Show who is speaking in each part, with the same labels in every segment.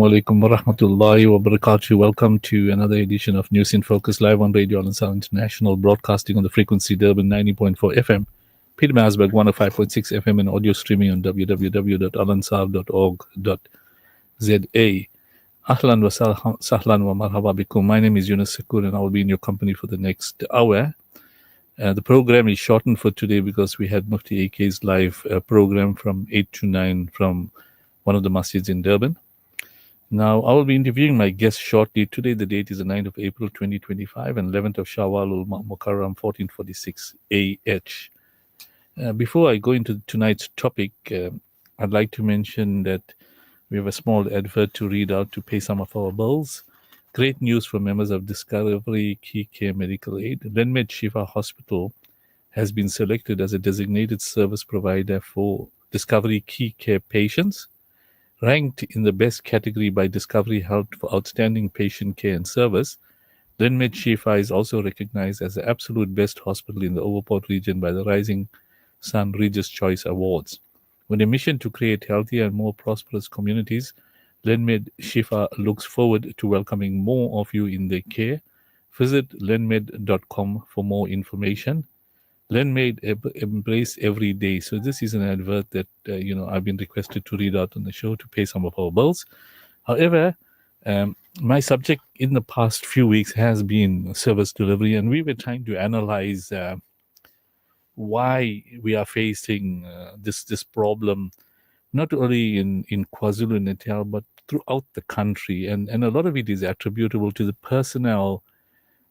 Speaker 1: Assalamu alaikum wa rahmatullahi wa barakatuh. Welcome to another edition of News in Focus live on Radio Al Ansar International, broadcasting on the frequency Durban 90.4 FM, Peter Marsberg 105.6 FM, and audio streaming on www.alansar.org.za. Ahlan wa sahlan wa marhaba bikum. My name is Yunus Sakur and I will be in your company for the next hour. The program is shortened for today because we had Mufti AK's live program from 8 to 9 from one of the masjids in Durban. Now, I will be interviewing my guest shortly. Today, the date is the 9th of April, 2025, and 11th of Shawwal al-Mukarram, 1446 AH. Before I go into tonight's topic, I'd like to mention that we have a small advert to read out to pay some of our bills. Great news for members of Discovery Key Care Medical Aid. Lenmed Shifa Hospital has been selected as a designated service provider for Discovery Key Care patients. Ranked in the best category by Discovery Health for outstanding patient care and service, Lenmed Shifa is also recognized as the absolute best hospital in the Overport region by the Rising Sun Reader's Choice Awards. With a mission to create healthier and more prosperous communities, Lenmed Shifa looks forward to welcoming more of you in their care. Visit lenmed.com for more information. Lenmed embrace every day. So this is an advert that I've been requested to read out on the show to pay some of our bills. However, my subject in the past few weeks has been service delivery, and we were trying to analyze why we are facing this problem, not only in KwaZulu-Natal but throughout the country, and a lot of it is attributable to the personnel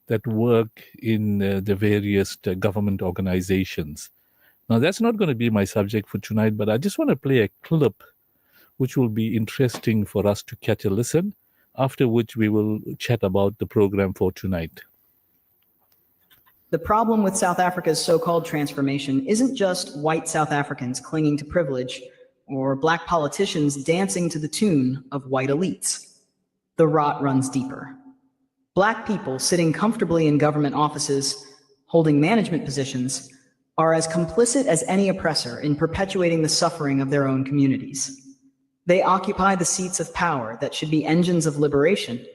Speaker 1: that work in the various government organizations. Now, that's not going to be my subject for tonight, but I just want to play a clip which will be interesting for us to catch a listen, after which we will chat about the program for tonight.
Speaker 2: The problem with South Africa's so-called transformation isn't just white South Africans clinging to privilege or black politicians dancing to the tune of white elites. The rot runs deeper. Black people sitting comfortably in government offices, holding management positions, are as complicit as any oppressor in perpetuating the suffering of their own communities. They occupy the seats of power that should be engines of liberation,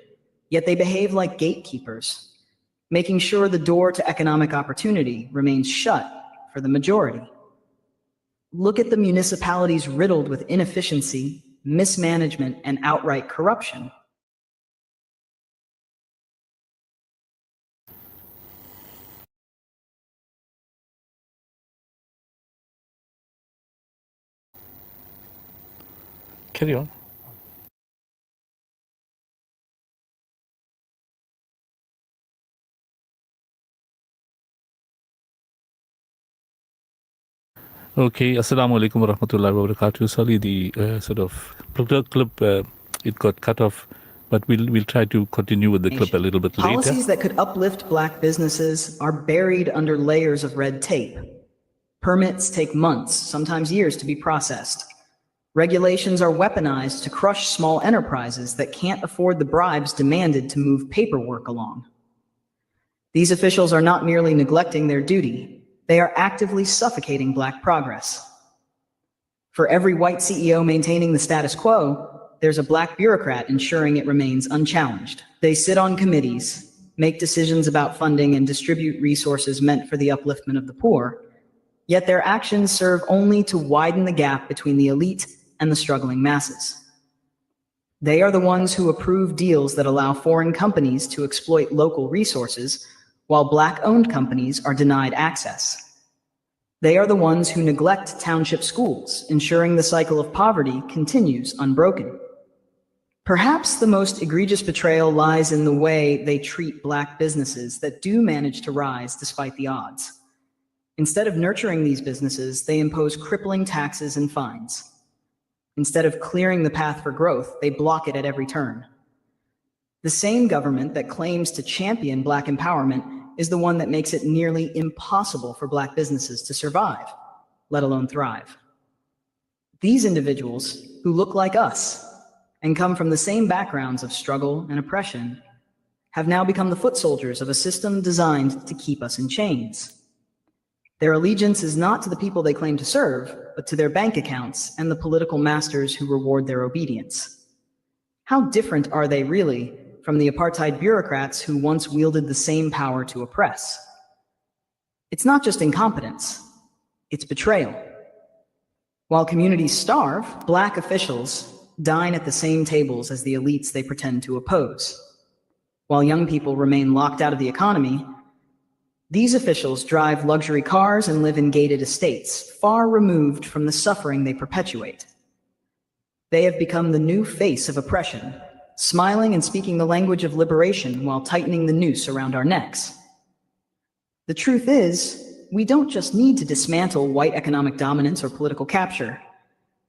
Speaker 2: yet they behave like gatekeepers, making sure the door to economic opportunity remains shut for the majority. Look at the municipalities riddled with inefficiency, mismanagement, and outright corruption.
Speaker 1: Carry on. Okay, Assalamu alaikum wa rahmatullahi wa barakatuh. Sorry, the clip, it got cut off, but we'll try to continue with the clip a little bit later.
Speaker 2: Policies that could uplift black businesses are buried under layers of red tape. Permits take months, sometimes years, to be processed. Regulations are weaponized to crush small enterprises that can't afford the bribes demanded to move paperwork along. These officials are not merely neglecting their duty, they are actively suffocating black progress. For every white CEO maintaining the status quo, there's a black bureaucrat ensuring it remains unchallenged. They sit on committees, make decisions about funding, and distribute resources meant for the upliftment of the poor, yet their actions serve only to widen the gap between the elite and the struggling masses. They are the ones who approve deals that allow foreign companies to exploit local resources, while black-owned companies are denied access. They are the ones who neglect township schools, ensuring the cycle of poverty continues unbroken. Perhaps the most egregious betrayal lies in the way they treat black businesses that do manage to rise despite the odds. Instead of nurturing these businesses, they impose crippling taxes and fines. Instead of clearing the path for growth, they block it at every turn. The same government that claims to champion black empowerment is the one that makes it nearly impossible for black businesses to survive, let alone thrive. These individuals, who look like us and come from the same backgrounds of struggle and oppression, have now become the foot soldiers of a system designed to keep us in chains. Their allegiance is not to the people they claim to serve, but to their bank accounts and the political masters who reward their obedience. How different are they really from the apartheid bureaucrats who once wielded the same power to oppress? It's not just incompetence, it's betrayal. While communities starve, black officials dine at the same tables as the elites they pretend to oppose. While young people remain locked out of the economy, these officials drive luxury cars and live in gated estates, far removed from the suffering they perpetuate. They have become the new face of oppression, smiling and speaking the language of liberation while tightening the noose around our necks. The truth is, we don't just need to dismantle white economic dominance or political capture.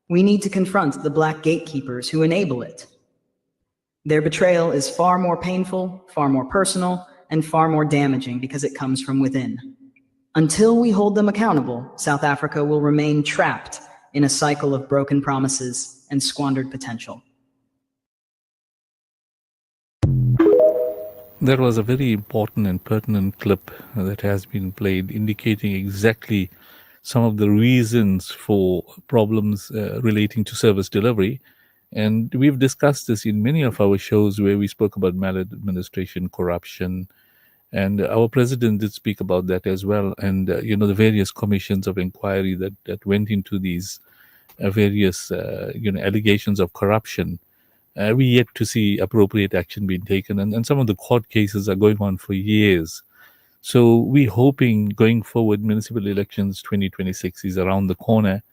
Speaker 2: We need to confront the black gatekeepers who enable it. Their betrayal is far more painful, far more personal, and far more damaging because it comes from within. Until we hold them accountable, South Africa will remain trapped in a cycle of broken promises and squandered potential.
Speaker 1: There was a very important and pertinent clip that has been played indicating exactly some of the reasons for problems relating to service delivery. And we've discussed this in many of our shows where we spoke about maladministration, corruption, and our president did speak about that as well. And, the various commissions of inquiry that went into these various, allegations of corruption. We yet to see appropriate action being taken, and some of the court cases are going on for years. So we're hoping going forward, municipal elections 2026 is around the corner,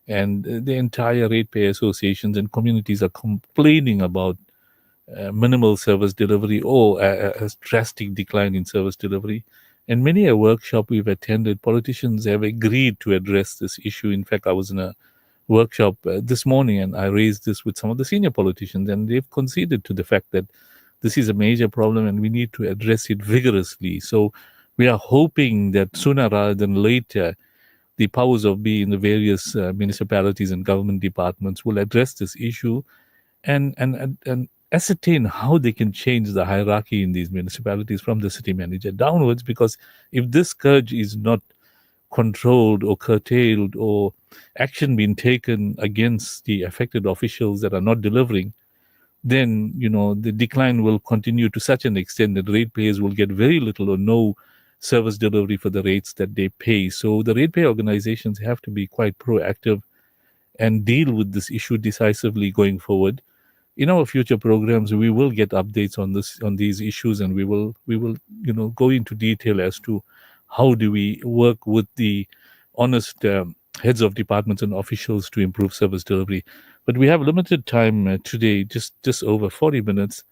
Speaker 1: and the entire ratepayer associations and communities are complaining about minimal service delivery or a drastic decline in service delivery. And many a workshop we've attended, politicians have agreed to address this issue. In fact, I was in a workshop this morning and I raised this with some of the senior politicians, and they've conceded to the fact that this is a major problem and we need to address it vigorously. So we are hoping that sooner rather than later, the powers of be in the various municipalities and government departments will address this issue and ascertain how they can change the hierarchy in these municipalities from the city manager downwards, because if this scourge is not controlled or curtailed or action being taken against the affected officials that are not delivering, then, the decline will continue to such an extent that ratepayers will get very little or no service delivery for the rates that they pay. So the ratepayer organizations have to be quite proactive and deal with this issue decisively going forward. In our future programs, we will get updates on these issues, and we will go into detail as to how do we work with the honest heads of departments and officials to improve service delivery. But we have limited time today, just over 40 minutes,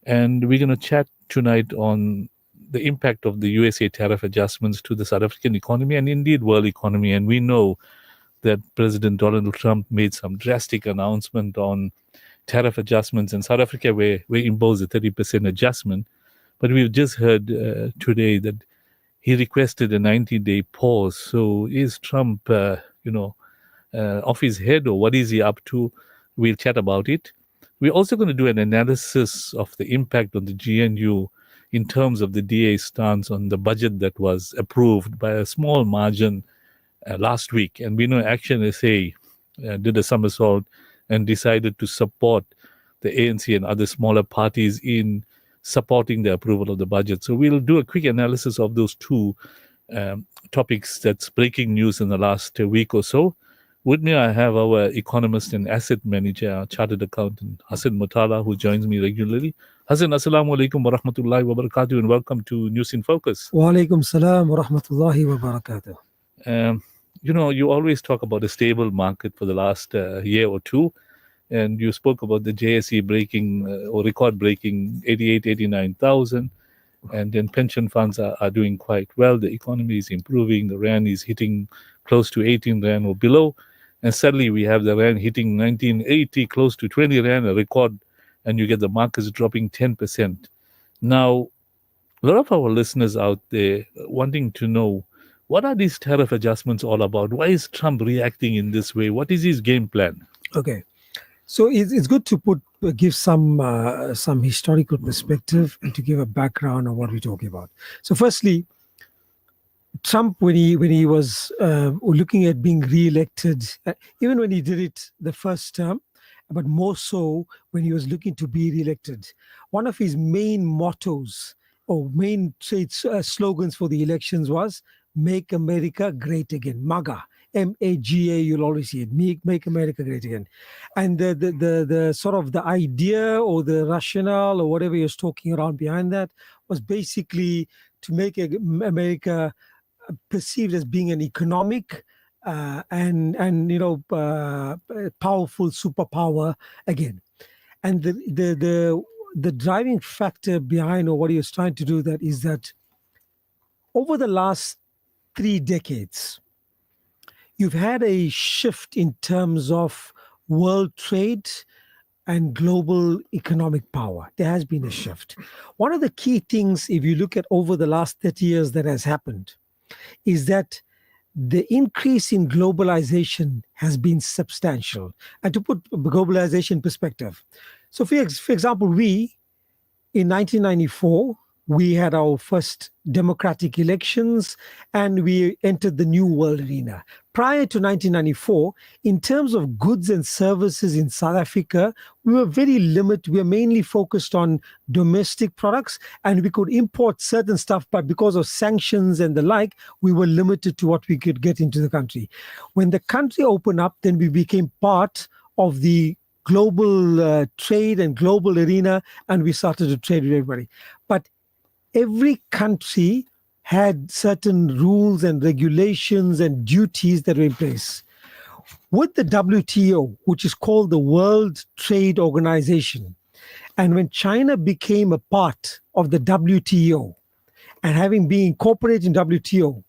Speaker 1: and we're going to chat tonight on the impact of the USA tariff adjustments to the South African economy and indeed world economy. And we know that President Donald Trump made some drastic announcement on tariff adjustments in South Africa where we imposed a 30% adjustment. But we've just heard today that he requested a 90-day pause. So is Trump, off his head, or what is he up to? We'll chat about it. We're also going to do an analysis of the impact on the GNU in terms of the DA's stance on the budget that was approved by a small margin last week. And we know Action SA did a somersault and decided to support the ANC and other smaller parties in supporting the approval of the budget. So we'll do a quick analysis of those two topics that's breaking news in the last week or so. With me, I have our economist and asset manager, our chartered accountant, Hassan Mutala, who joins me regularly. Hassan, assalamu alaikum wa rahmatullahi wa barakatuh, and welcome to News in Focus.
Speaker 3: Wa alaikum salam wa rahmatullahi wa barakatuh.
Speaker 1: You always talk about a stable market for the last year or two. And you spoke about the JSE breaking or record breaking 89,000. And then pension funds are doing quite well. The economy is improving. The Rand is hitting close to 18 Rand or below. And suddenly we have the Rand hitting 1980, close to 20 Rand, a record. And you get the markets dropping 10%. Now, a lot of our listeners out there wanting to know, what are these tariff adjustments all about? Why is Trump reacting in this way? What is his game plan?
Speaker 3: Okay. So it's good to give some historical perspective and to give a background on what we're talking about. So firstly, Trump, when he was looking at being re-elected, even when he did it the first term, but more so when he was looking to be re-elected. One of his main mottos or main slogans for the elections was "Make America Great Again," MAGA. MAGA, you'll always see it. Make America Great Again. And the sort of the idea or the rationale or whatever you're talking around behind that was basically to make America perceived as being an economic and powerful superpower again. And the driving factor behind or what he was trying to do that is that over the last 3 decades, you've had a shift in terms of world trade and global economic power. There has been a shift. One of the key things, if you look at over the last 30 years that has happened, is that the increase in globalization has been substantial. And to put globalization in perspective, so for example, in 1994, we had our first democratic elections and we entered the new world arena. Prior to 1994, in terms of goods and services in South Africa, we were very limited. We were mainly focused on domestic products and we could import certain stuff, but because of sanctions and the like, we were limited to what we could get into the country. When the country opened up, then we became part of the global trade and global arena and we started to trade with everybody. But every country had certain rules and regulations and duties that were in place. With the WTO, which is called the World Trade Organization, and when China became a part of the WTO and having been incorporated in WTO,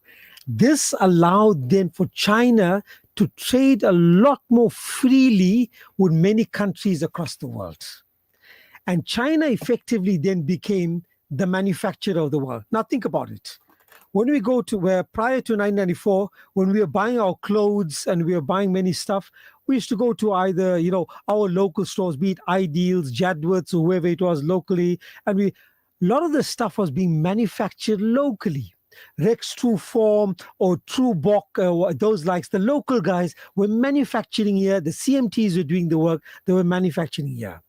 Speaker 3: this allowed then for China to trade a lot more freely with many countries across the world. And China effectively then became the manufacturer of the world. Now think about it. When we go to where prior to 1994, when we were buying our clothes and we were buying many stuff, we used to go to either, our local stores, be it Ideals, Jadwitz, or whoever it was locally. And a lot of the stuff was being manufactured locally. Rex Trueform or Truebok, those likes, the local guys were manufacturing here. The CMTs were doing the work. They were manufacturing here.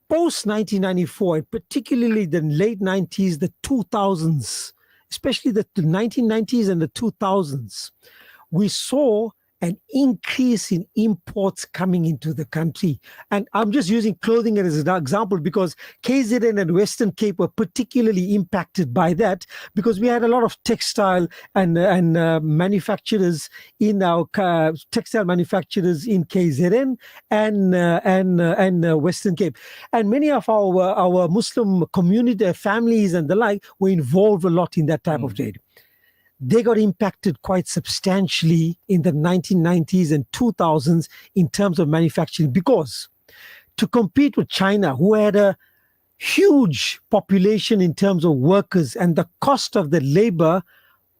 Speaker 3: Post 1994, and particularly the late 90s, the 2000s, especially the 1990s and the 2000s, we saw an increase in imports coming into the country. And I'm just using clothing as an example because KZN and Western Cape were particularly impacted by that because we had a lot of textile and manufacturers in our textile manufacturers in KZN and Western Cape. And many of our Muslim community families and the like were involved a lot in that type of trade. They got impacted quite substantially in the 1990s and 2000s in terms of manufacturing because to compete with China, who had a huge population in terms of workers and the cost of the labor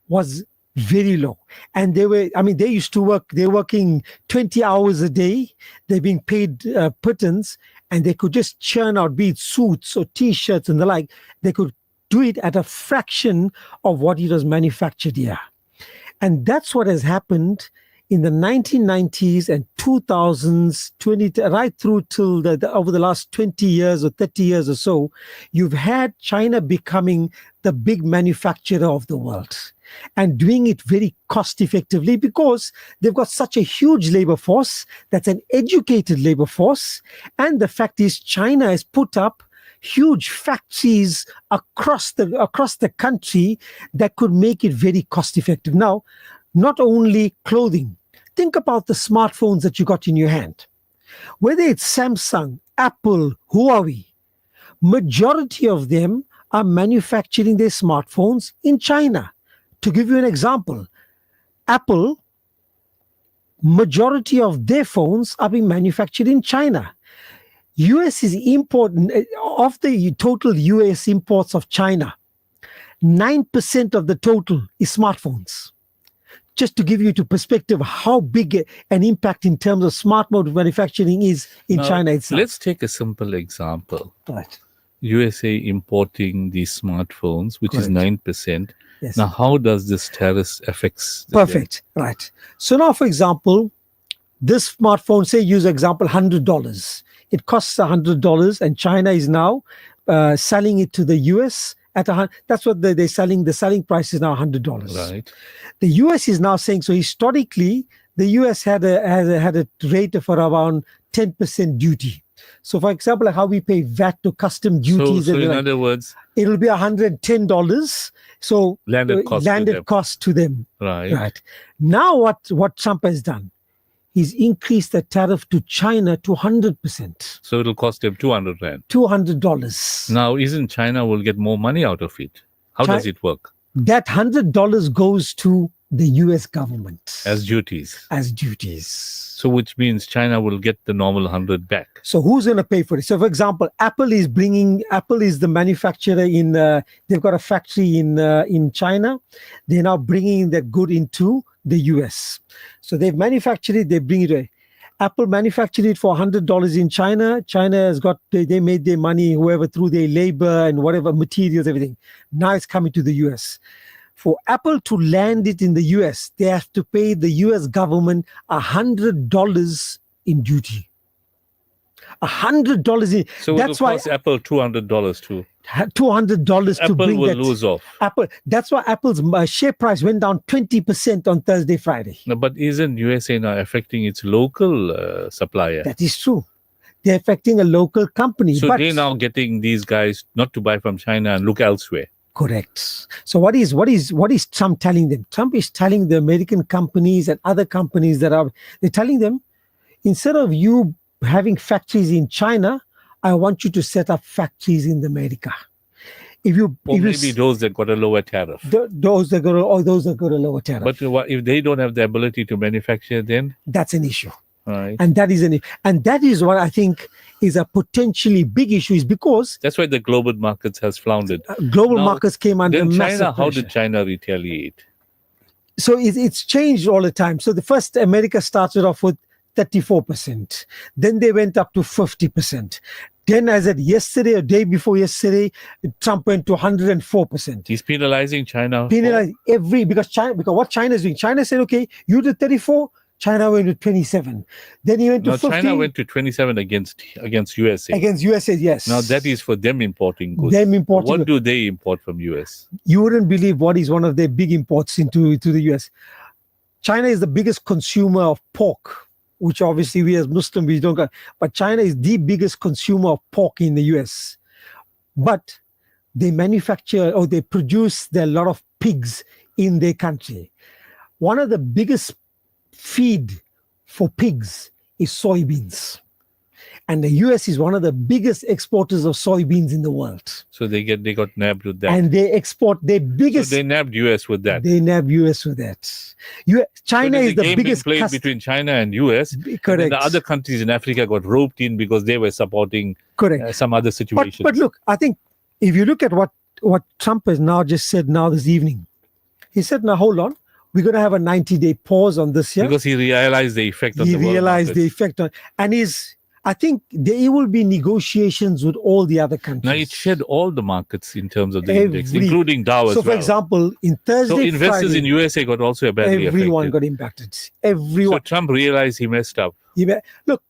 Speaker 3: was very low. And they used to work, they're working 20 hours a day, they're being paid pittance, and they could just churn out, be it suits or T-shirts and the like, they could do it at a fraction of what it was manufactured here. And that's what has happened in the 1990s and 2000s, right through till over the last 20 years or 30 years or so, you've had China becoming the big manufacturer of the world and doing it very cost effectively because they've got such a huge labor force that's an educated labor force. And the fact is China has put up huge factories across the country that could make it very cost effective. Now, not only clothing, think about the smartphones that you got in your hand. Whether it's Samsung, Apple, Huawei, majority of them are manufacturing their smartphones in China. To give you an example, Apple, majority of their phones are being manufactured in China. US is important of the total US imports of China. 9% of the total is smartphones. Just to give you to perspective how big an impact in terms of smartphone manufacturing is in China itself.
Speaker 1: Let's take a simple example.
Speaker 3: Right.
Speaker 1: USA importing these smartphones, which is 9%.
Speaker 3: Yes.
Speaker 1: Now, how does this tariff affect?
Speaker 3: Perfect. Right. So now, for example, this smartphone, say, use example, $100. It costs $100, and China is now selling it to the US at that's what they're selling. The selling price is now $100.
Speaker 1: Right.
Speaker 3: The US is now saying, so historically, the US had a rate of around 10% duty. So, for example, like how we pay VAT to custom duties,
Speaker 1: So in other words,
Speaker 3: it'll be $110. So
Speaker 1: landed
Speaker 3: cost to them.
Speaker 1: Right.
Speaker 3: Now, what Trump has done, he's increased the tariff to China to 100%.
Speaker 1: So it'll cost them 200 rand.
Speaker 3: $200.
Speaker 1: Now, isn't China will get more money out of it? How does it work?
Speaker 3: That $100 goes to the US government
Speaker 1: As duties.
Speaker 3: duties.
Speaker 1: So which means China will get the normal 100 back.
Speaker 3: So who's going to pay for it? So, for example, Apple is the manufacturer in. They've got a factory in China. They're now bringing that good into the US. So they've manufactured it. They bring it away. Apple manufactured it for $100 in China. China has got they made their money, whoever, through their labor and whatever materials, everything. Now it's coming to the US. For Apple to land it in the US, they have to pay the US government $100 in duty. $100 in.
Speaker 1: So
Speaker 3: that's
Speaker 1: it'll
Speaker 3: why
Speaker 1: cost Apple $200 too.
Speaker 3: $200 to
Speaker 1: Apple
Speaker 3: bring
Speaker 1: will
Speaker 3: that.
Speaker 1: lose off.
Speaker 3: Apple. That's why Apple's share price went down 20% on Thursday, Friday.
Speaker 1: No, but isn't USA now affecting its local supplier?
Speaker 3: That is true. They're affecting a local company.
Speaker 1: So
Speaker 3: but
Speaker 1: they're now getting these guys not to buy from China and look elsewhere.
Speaker 3: correct. So what is Trump telling them? Trump is telling the American companies and other companies they're telling them, instead of you having factories in China, I want you to set up factories in America.
Speaker 1: Maybe those that got a lower tariff.
Speaker 3: Those that got a lower tariff.
Speaker 1: But if they don't have the ability to manufacture, then
Speaker 3: That's an issue.
Speaker 1: right.
Speaker 3: And that is what I think is a potentially big issue, is because
Speaker 1: That's why the global markets has floundered.
Speaker 3: global
Speaker 1: Now,
Speaker 3: markets came under
Speaker 1: Then
Speaker 3: massive
Speaker 1: China, how
Speaker 3: pressure.
Speaker 1: did China retaliate?
Speaker 3: So it's changed all the time. So the first, America started off with 34%. Then they went up to 50%. Then, as at yesterday or day before yesterday, Trump went to 104%.
Speaker 1: He's penalizing China.
Speaker 3: Penalize because what China is doing. China said, okay, you did 34, China went to 27. Then he went to
Speaker 1: Now
Speaker 3: 50
Speaker 1: China went to 27 against USA.
Speaker 3: against USA, yes.
Speaker 1: Now that is for them importing goods. What do they import from US?
Speaker 3: You wouldn't believe what is one of their big imports to the US. China is the biggest consumer of pork, which obviously we as Muslims, we don't got. But China is the biggest consumer of pork in the US. But they manufacture or they produce a lot of pigs in their country. One of the biggest feed for pigs is soybeans. And the US is one of the biggest exporters of soybeans in the world.
Speaker 1: So they got nabbed with that.
Speaker 3: And they export their biggest.
Speaker 1: So they nabbed US with that.
Speaker 3: They nab US with that. China
Speaker 1: So
Speaker 3: is the
Speaker 1: game
Speaker 3: biggest
Speaker 1: being played between China and US.
Speaker 3: Correct.
Speaker 1: And then the other countries in Africa got roped in because they were supporting
Speaker 3: Correct.
Speaker 1: some other situations.
Speaker 3: But look, I think if you look at what Trump has now just said now this evening, he said, now hold on, we're going to have a 90-day pause on this year.
Speaker 1: Because he realized the effect on
Speaker 3: He
Speaker 1: the world
Speaker 3: realized the
Speaker 1: markets.
Speaker 3: effect on, and I think there will be negotiations with all the other countries.
Speaker 1: Now it shed all the markets in terms of the index, including Dow as
Speaker 3: So,
Speaker 1: well.
Speaker 3: for example, in Thursday,
Speaker 1: So investors
Speaker 3: Friday,
Speaker 1: in USA got also badly
Speaker 3: everyone
Speaker 1: affected.
Speaker 3: got impacted. Everyone.
Speaker 1: So Trump realized he messed up.
Speaker 3: Look,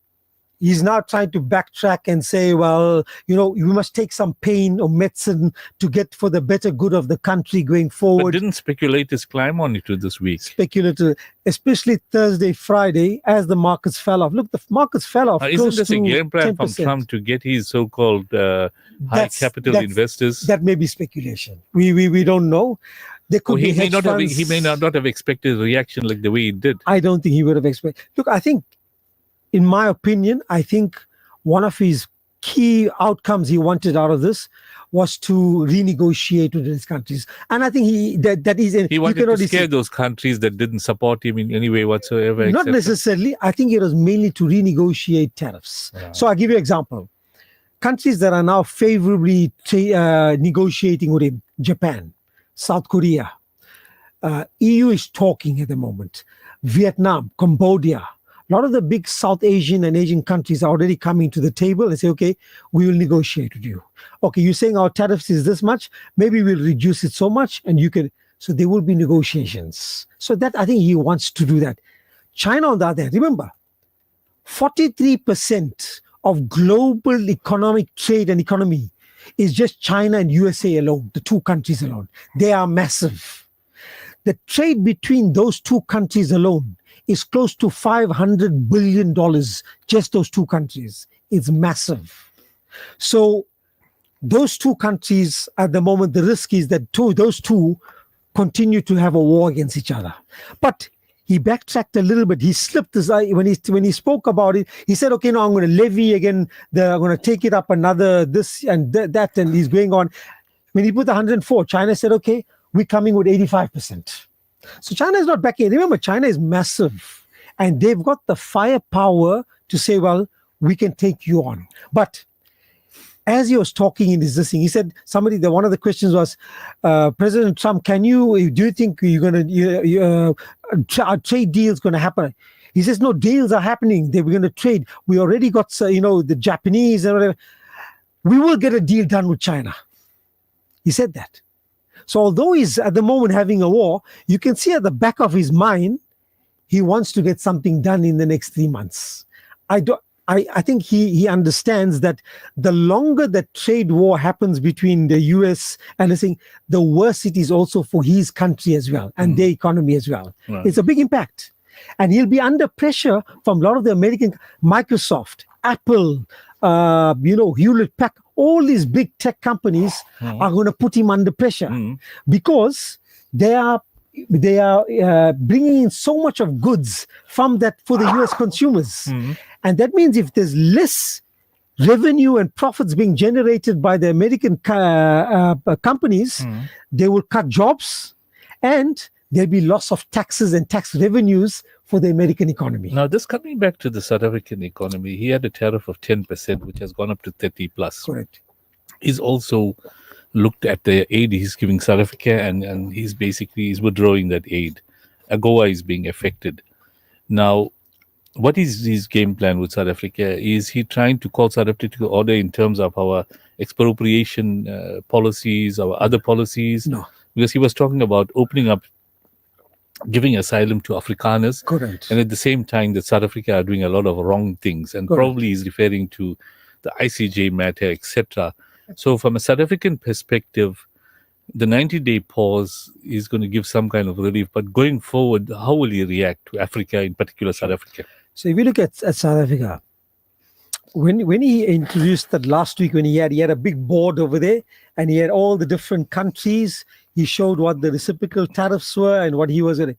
Speaker 3: he's now trying to backtrack and say, well, we must take some pain or medicine to get for the better good of the country going
Speaker 1: But
Speaker 3: forward.
Speaker 1: didn't speculators climb on it this week?
Speaker 3: Speculative, especially Thursday, Friday, as the markets fell off. Look, the markets fell off.
Speaker 1: Isn't
Speaker 3: close
Speaker 1: this a
Speaker 3: to
Speaker 1: game plan
Speaker 3: 10%.
Speaker 1: from Trump to get his so-called high capital investors?
Speaker 3: That may be speculation. We don't know. There could be
Speaker 1: he may
Speaker 3: hedge
Speaker 1: not have.
Speaker 3: funds.
Speaker 1: He may not have expected a reaction like the way he did.
Speaker 3: I don't think he would have expected. Look, I think, in my opinion, I think one of his key outcomes he wanted out of this was to renegotiate with his countries. And I think he
Speaker 1: wanted to scare those countries that didn't support him in any way whatsoever.
Speaker 3: Not necessarily. I think it was mainly to renegotiate tariffs.
Speaker 1: Wow.
Speaker 3: So I'll give you an example. Countries that are now favorably negotiating with him: Japan, South Korea, EU is talking at the moment, Vietnam, Cambodia. A lot of the big South Asian and Asian countries are already coming to the table and say, okay, we will negotiate with you. Okay, you're saying our tariffs is this much, maybe we'll reduce it so much, and you can. So there will be negotiations. So that, I think he wants to do that. China, on the other hand, remember, 43% of global economic trade and economy is just China and USA alone, the two countries alone. They are massive. The trade between those two countries alone is close to $500 billion, just those two countries. It's massive. So those two countries, at the moment, the risk is that those two continue to have a war against each other. But he backtracked a little bit. He slipped his eye when he spoke about it. He said, "Okay, no, I'm going to levy again. I'm going to take it up another this and that." And he's going on. When he put the 104, China said, "Okay, we're coming with 85%." So China is not backing. Remember, China is massive, and they've got the firepower to say, "Well, we can take you on." But as he was talking in his thing, he said, one of the questions was, President Trump, do you think you're going to, are trade deals going to happen? He says, no, deals are happening. They were going to trade. We already got, the Japanese and whatever. We will get a deal done with China. He said that. So although he's at the moment having a war, you can see at the back of his mind, he wants to get something done in the next 3 months. I think he understands that the longer the trade war happens between the US and the worse it is also for his country as well and their economy as well. Right. It's a big impact. And he'll be under pressure from a lot of the American, Microsoft, Apple, Hewlett Packard, all these big tech companies are going to put him under pressure because they are bringing in so much of goods for the US consumers. And that means if there's less revenue and profits being generated by the American companies, they will cut jobs and there'll be loss of taxes and tax revenues for the American economy.
Speaker 1: Now, this coming back to the South African economy, he had a tariff of 10%, which has gone up to 30 plus.
Speaker 3: Correct.
Speaker 1: He's also looked at the aid he's giving South Africa and he's withdrawing that aid. AGOA is being affected. Now, what is his game plan with South Africa? Is he trying to call South Africa to order in terms of our expropriation policies, our other policies?
Speaker 3: No.
Speaker 1: Because he was talking about opening up, giving asylum to Afrikaners.
Speaker 3: Correct.
Speaker 1: And at the same time that South Africa are doing a lot of wrong things. And probably he's referring to the ICJ matter, etc. So from a South African perspective, the 90-day pause is going to give some kind of relief. But going forward, how will he react to Africa, in particular South Africa?
Speaker 3: So if you look at South Africa, when he introduced that last week, when he had a big board over there and he had all the different countries, he showed what the reciprocal tariffs were and what he was going to.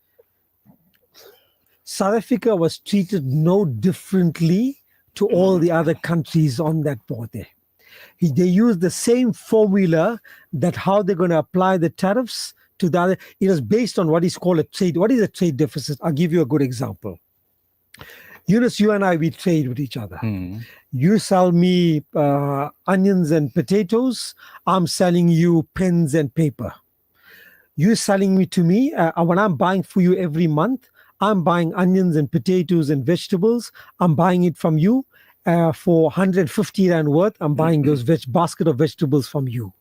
Speaker 3: South Africa was treated no differently to all the other countries on that board there. They used the same formula that how they're going to apply the tariffs to the other. It was based on what is called a trade. What is a trade deficit? I'll give you a good example. Yunus, you and I, we trade with each other. You sell me onions and potatoes. I'm selling you pens and paper. You're selling me to me. When I'm buying for you every month, I'm buying onions and potatoes and vegetables. I'm buying it from you for 150 Rand worth. I'm buying those basket of vegetables from you.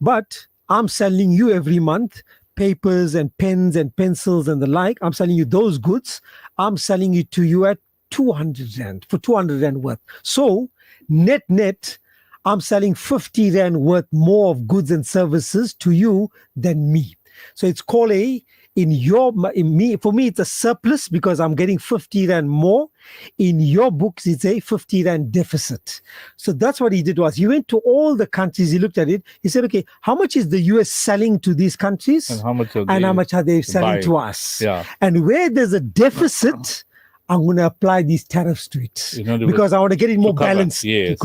Speaker 3: But I'm selling you every month papers and pens and pencils and the like. I'm selling you those goods. I'm selling it to you at 200 Rand, for 200 Rand worth. So net, I'm selling 50 Rand worth more of goods and services to you than me. So it's called for me, it's a surplus because I'm getting 50 Rand more. In your books, it's a 50 Rand deficit. So that's what he did was he went to all the countries, he looked at it, he said, okay, how much is the US selling to these countries?
Speaker 1: And how much
Speaker 3: are they selling to us?
Speaker 1: Yeah.
Speaker 3: And where there's a deficit, I'm going to apply these tariffs to it because I want to get it more balanced.
Speaker 1: Yes.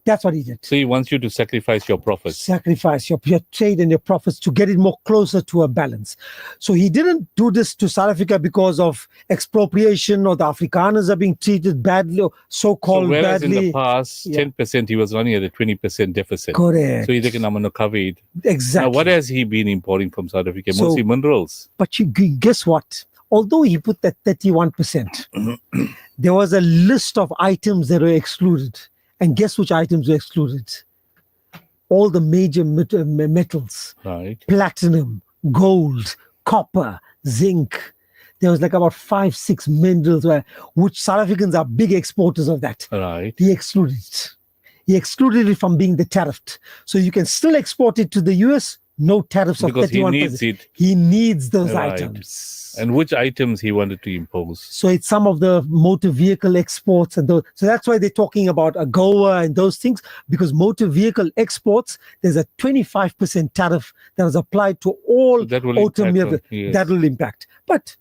Speaker 3: That's what he did.
Speaker 1: So he wants you to sacrifice your profits.
Speaker 3: Sacrifice your trade and your profits to get it more closer to a balance. So he didn't do this to South Africa because of expropriation or the Afrikaners are being treated badly or so-called
Speaker 1: whereas
Speaker 3: badly.
Speaker 1: in the past, 10% he was running at a 20% deficit.
Speaker 3: Correct.
Speaker 1: So he's like, I'm going to cover it.
Speaker 3: Exactly.
Speaker 1: Now, what has he been importing from South Africa? Mostly minerals.
Speaker 3: But guess what? Although he put that 31%, there was a list of items that were excluded. And guess which items were excluded? All the major metals.
Speaker 1: Right.
Speaker 3: Platinum, gold, copper, zinc. there was like about 5-6 minerals which South Africans are big exporters of that.
Speaker 1: Right.
Speaker 3: He excluded it. He excluded it from being the tariffed. So you can still export it to the US, no tariffs of 31%.
Speaker 1: Because he needs it.
Speaker 3: He needs those
Speaker 1: Right.
Speaker 3: items.
Speaker 1: And which items he wanted to impose?
Speaker 3: So it's some of the motor vehicle exports and those. So that's why they're talking about AGOA and those things, because motor vehicle exports, there's a 25% tariff that is applied to all
Speaker 1: That will
Speaker 3: automobile.
Speaker 1: impact on- yes.
Speaker 3: That will impact. But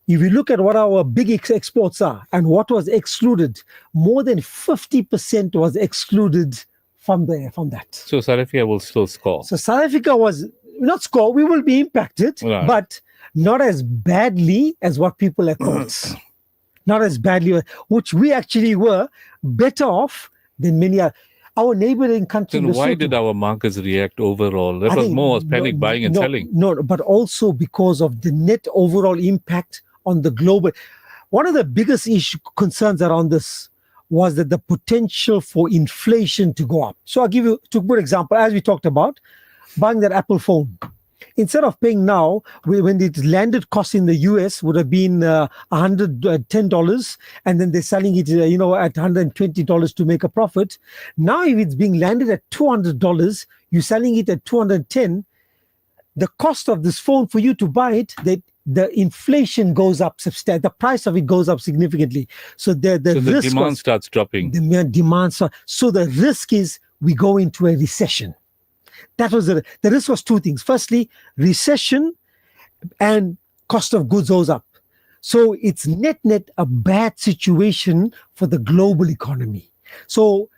Speaker 3: if you look at what our big exports are and what was excluded, more than 50% was excluded from that.
Speaker 1: So South Africa will still score.
Speaker 3: So South Africa was not score. We will be impacted,
Speaker 1: Right.
Speaker 3: but not as badly as what people had thought. Not as badly, which we actually were better off than many other. Our neighboring country.
Speaker 1: Then why
Speaker 3: Lesotho,
Speaker 1: did our markets react overall? That
Speaker 3: I
Speaker 1: was
Speaker 3: think
Speaker 1: more panic buying and
Speaker 3: no,
Speaker 1: selling.
Speaker 3: No, but also because of the net overall impact on the global. One of the biggest concerns around this was that the potential for inflation to go up. So I'll give you a good example, as we talked about, buying that Apple phone. Instead of paying now, when it landed cost in the US would have been $110, and then they're selling it, at $120 to make a profit. Now, if it's being landed at $200, you're selling it at $210. The cost of this phone for you to buy it, the inflation goes up substantially. The price of it goes up significantly. So the risk
Speaker 1: demand starts dropping.
Speaker 3: The demand. So the risk is we go into a recession. That was the risk was two things. Firstly, recession and cost of goods goes up. So it's net a bad situation for the global economy. So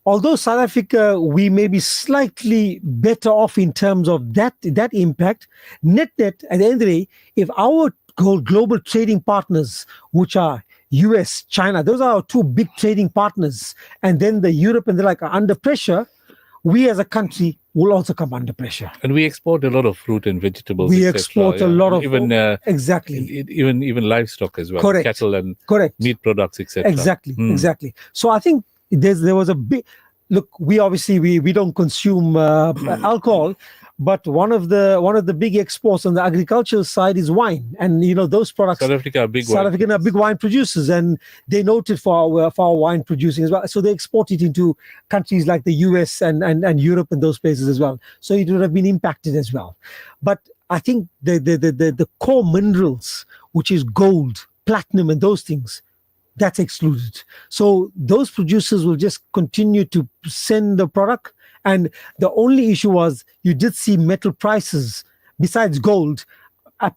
Speaker 3: although South Africa, we may be slightly better off in terms of that impact, net at the end of the day, if our global trading partners, which are US, China, those are our two big trading partners, and then the Europe and they're like under pressure, we as a country will also come under pressure.
Speaker 1: And we export a lot of fruit and vegetables.
Speaker 3: We
Speaker 1: et cetera,
Speaker 3: export a lot of
Speaker 1: even
Speaker 3: exactly,
Speaker 1: even livestock as well.
Speaker 3: Correct.
Speaker 1: Cattle and
Speaker 3: correct,
Speaker 1: meat products, etc.
Speaker 3: exactly. So I think there was a big look. We obviously we don't consume alcohol, but one of the big exports on the agricultural side is wine, and those products.
Speaker 1: South Africa are big.
Speaker 3: South African are big wine producers, and they noted for our wine producing as well. So they export it into countries like the US and Europe and those places as well. So it would have been impacted as well. But I think the core minerals, which is gold, platinum, and those things, that's excluded. So those producers will just continue to send the product. And the only issue was you did see metal prices besides gold,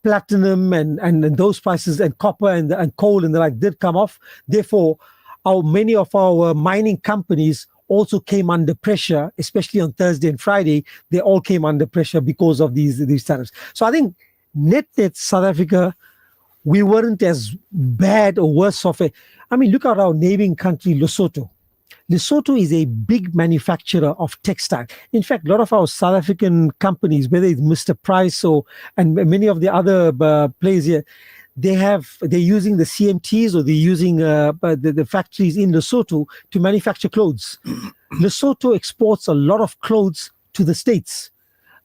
Speaker 3: platinum and those prices and copper and coal and the like did come off. Therefore, many of our mining companies also came under pressure, especially on Thursday and Friday. They all came under pressure because of these tariffs. So I think net South Africa, we weren't as bad or worse off. Look at our neighboring country, Lesotho. Lesotho is a big manufacturer of textile. In fact, a lot of our South African companies, whether it's Mr. Price and many of the other players here, they're using the CMTs or they're using the factories in Lesotho to manufacture clothes. Lesotho exports a lot of clothes to the States.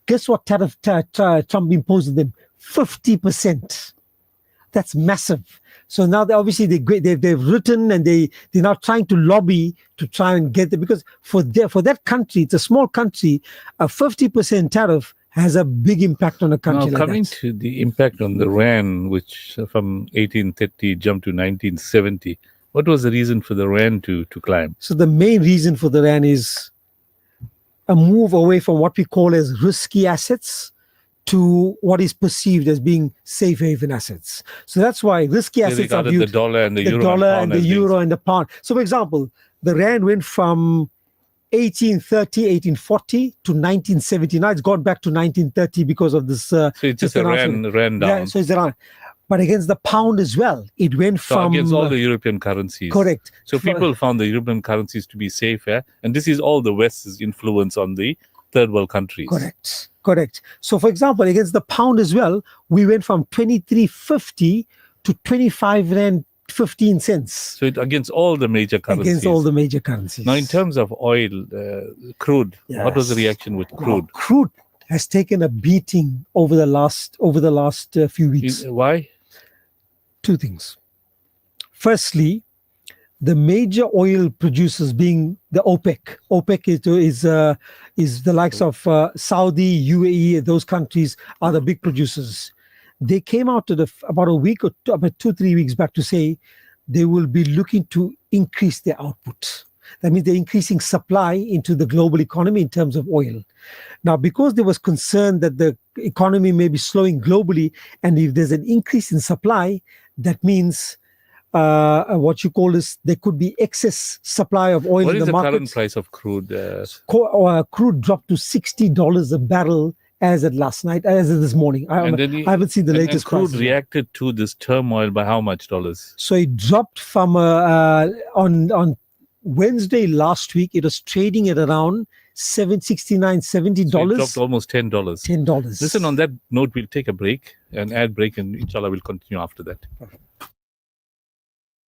Speaker 3: Guess what tariff Trump imposed on them? 50%. That's massive. So now they've written and they're now trying to lobby to try and get it, because for that country, it's a small country, a 50% tariff has a big impact on a country
Speaker 1: now,
Speaker 3: like
Speaker 1: coming
Speaker 3: that.
Speaker 1: to the impact on the rand, which from 1830 jumped to 1970, what was the reason for the rand to climb?
Speaker 3: So the main reason for the rand is a move away from what we call as risky assets to what is perceived as being safe haven assets. So that's why risky
Speaker 1: They
Speaker 3: assets are
Speaker 1: regarded
Speaker 3: viewed
Speaker 1: the dollar and the euro
Speaker 3: dollar
Speaker 1: and
Speaker 3: and
Speaker 1: pound
Speaker 3: the
Speaker 1: as being-
Speaker 3: euro and the pound. So for example, the rand went from 1830, 1840 to 1970. Now it's gone back to 1930 because of this.
Speaker 1: So it's just a ran down.
Speaker 3: Yeah, so it's around. But against the pound as well, it went
Speaker 1: So
Speaker 3: from
Speaker 1: against all the European currencies.
Speaker 3: correct.
Speaker 1: So people found the European currencies to be safer, and this is all the West's influence on the third world countries.
Speaker 3: Correct. So for example, against the pound as well, we went from 23.50 to 25 rand 15 cents.
Speaker 1: So against all the major currencies.
Speaker 3: Against all the major currencies.
Speaker 1: Now, in terms of oil, crude, what was the
Speaker 3: Yes.
Speaker 1: reaction with crude?
Speaker 3: Wow, crude has taken a beating over the last few weeks.
Speaker 1: Why?
Speaker 3: two things. Firstly, the major oil producers being the OPEC. OPEC is the likes of Saudi, UAE. Those countries are the big producers. They came out to about a week or about 2-3 weeks back to say they will be looking to increase their output. That means they're increasing supply into the global economy in terms of oil. Now, because there was concern that the economy may be slowing globally, and if there's an increase in supply, that means what you call is there could be excess supply of oil
Speaker 1: What
Speaker 3: in
Speaker 1: is
Speaker 3: the
Speaker 1: the
Speaker 3: market.
Speaker 1: current price of crude?
Speaker 3: Crude dropped to $60 a barrel as of last night, as of this morning. I haven't seen the latest
Speaker 1: crude
Speaker 3: prices yet.
Speaker 1: reacted to this turmoil by how much dollars?
Speaker 3: So it dropped from on Wednesday last week. It was trading at around $69, $70.
Speaker 1: So it dropped almost $10.
Speaker 3: $10.
Speaker 1: Listen, on that note, we'll take a break, an ad break, and inshallah we'll continue after that.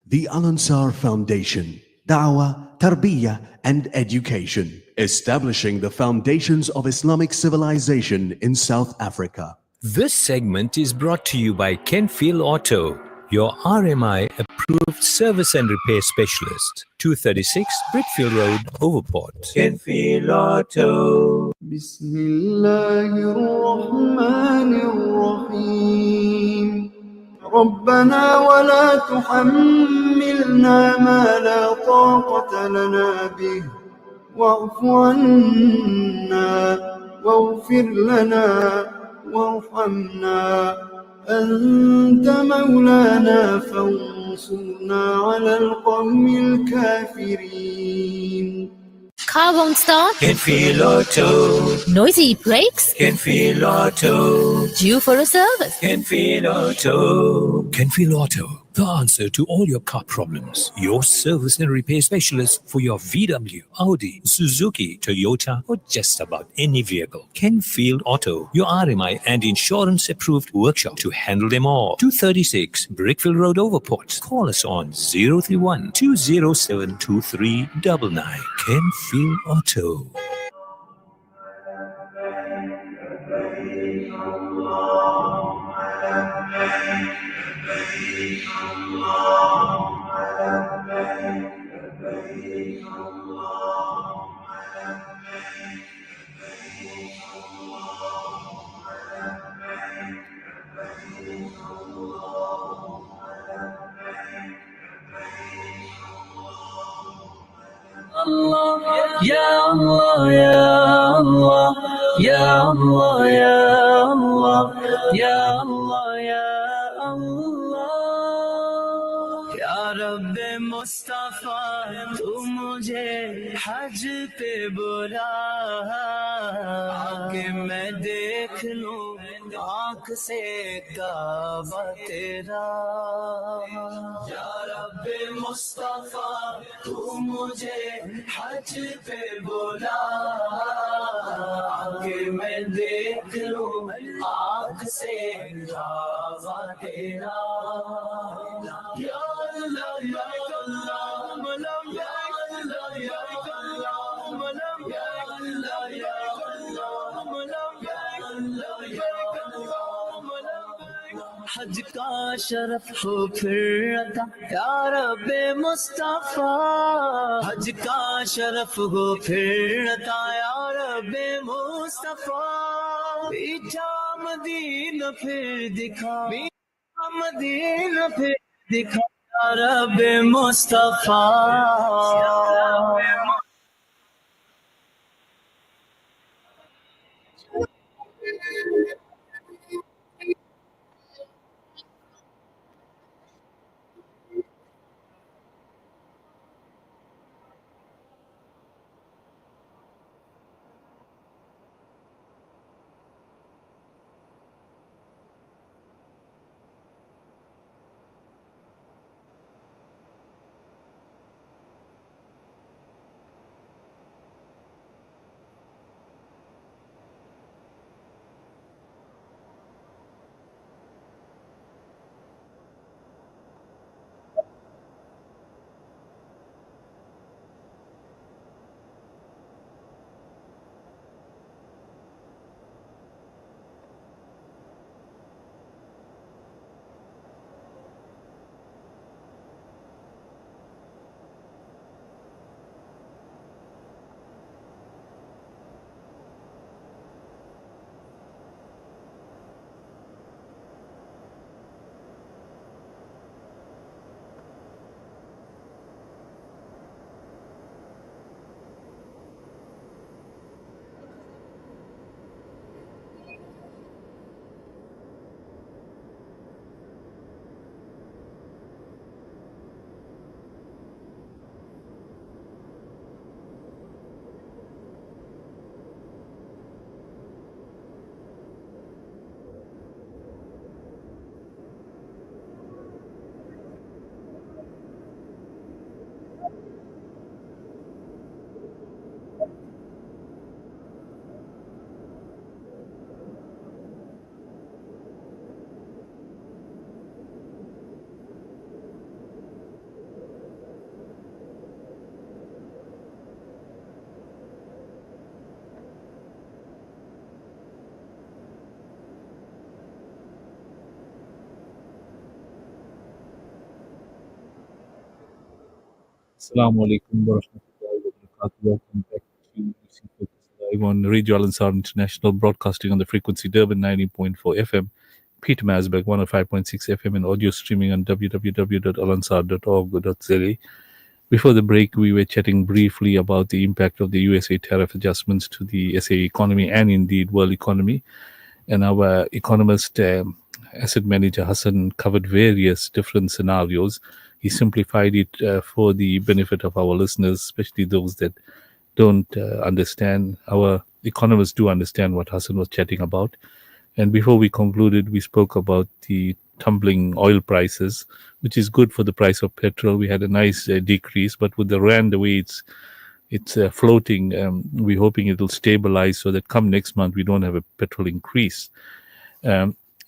Speaker 4: The Al-Ansar Foundation, Da'wah, Tarbiyah and Education, establishing the foundations of Islamic civilization in South Africa.
Speaker 5: This segment is brought to you by Kenfield Auto, your RMI approved service and repair specialist. 236 Brickfield Road, Overport. Kenfield Auto.
Speaker 6: Bismillahirrahmanirrahim. ربنا ولا تحملنا ما لا طاقة لنا به واعف عنا واغفر لنا وارحمنا أنت مولانا فانصرنا على القوم الكافرين.
Speaker 7: Car won't start?
Speaker 5: Kenfield Auto.
Speaker 7: Noisy brakes?
Speaker 5: Kenfield Auto.
Speaker 7: Due for a service?
Speaker 5: Kenfield Auto. Kenfield Auto, the answer to all your car problems. Your service and repair specialist for your VW, Audi, Suzuki, Toyota, or just about any vehicle. Kenfield Auto, your RMI and insurance approved workshop to handle them all. 236 Brickfield Road, Overport. Call us on 031 207 2399. Kenfield Auto.
Speaker 8: Ya Allah, Ya Allah, Ya Allah, Ya Allah, Ya Allah, Ya Allah. Ya Rabbi Mustafa, tu mujhe haj pe bula, आके मैं देख लूं आँख से काबा तेरा. या रब्बे मुस्तफा तू मुझे हज पे बुला, आके मैं देख लूं आँख से काबा तेरा. या अल्लाह या अल्लाह मलम या अल्लाह या अल्लाह मलम या अल्लाह या हज का शरफ हो फिर अता या रब्बे मुस्तफा. हज का शरफ हो फिर अता या रब्बे मुस्तफा. मीठा मदीना फिर दिखा, मीठा मदीना फिर दिखा या रब्बे Mustafa.
Speaker 1: Assalamu alaikum wa rahmatullahi wa barakatuh. Welcome back to UC Focus Live on Radio Al Ansar International, broadcasting on the frequency Durban 90.4 FM, Peter Masberg 105.6 FM, and audio streaming on www.alansar.org.za. Before the break, we were chatting briefly about the impact of the USA tariff adjustments to the SA economy and indeed world economy. And our economist, asset manager Hassan, covered various different scenarios. He simplified it for the benefit of our listeners, especially those that don't understand. Our economists do understand what Hassan was chatting about. And before we concluded, we spoke about the tumbling oil prices, which is good for the price of petrol. We had a nice decrease, but with the rand the way it's floating, we're hoping it will stabilize so that come next month we don't have a petrol increase.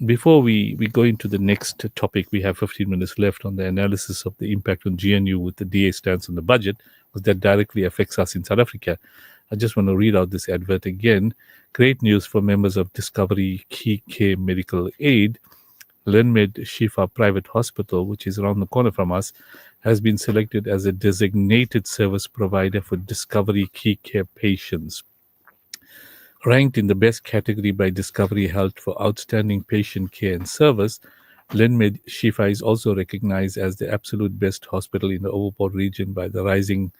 Speaker 1: Before we go into the next topic, we have 15 minutes left on the analysis of the impact on GNU with the DA stance on the budget, because that directly affects us in South Africa. I just want to read out this advert again. Great news for members of Discovery Key Care Medical Aid. Lenmed Shifa Private Hospital, which is around the corner from us, has been selected as a designated service provider for Discovery Key Care patients. Ranked in the best category by Discovery Health for outstanding patient care and service, Lenmed Shifa is also recognized as the absolute best hospital in the Overport region by the Rising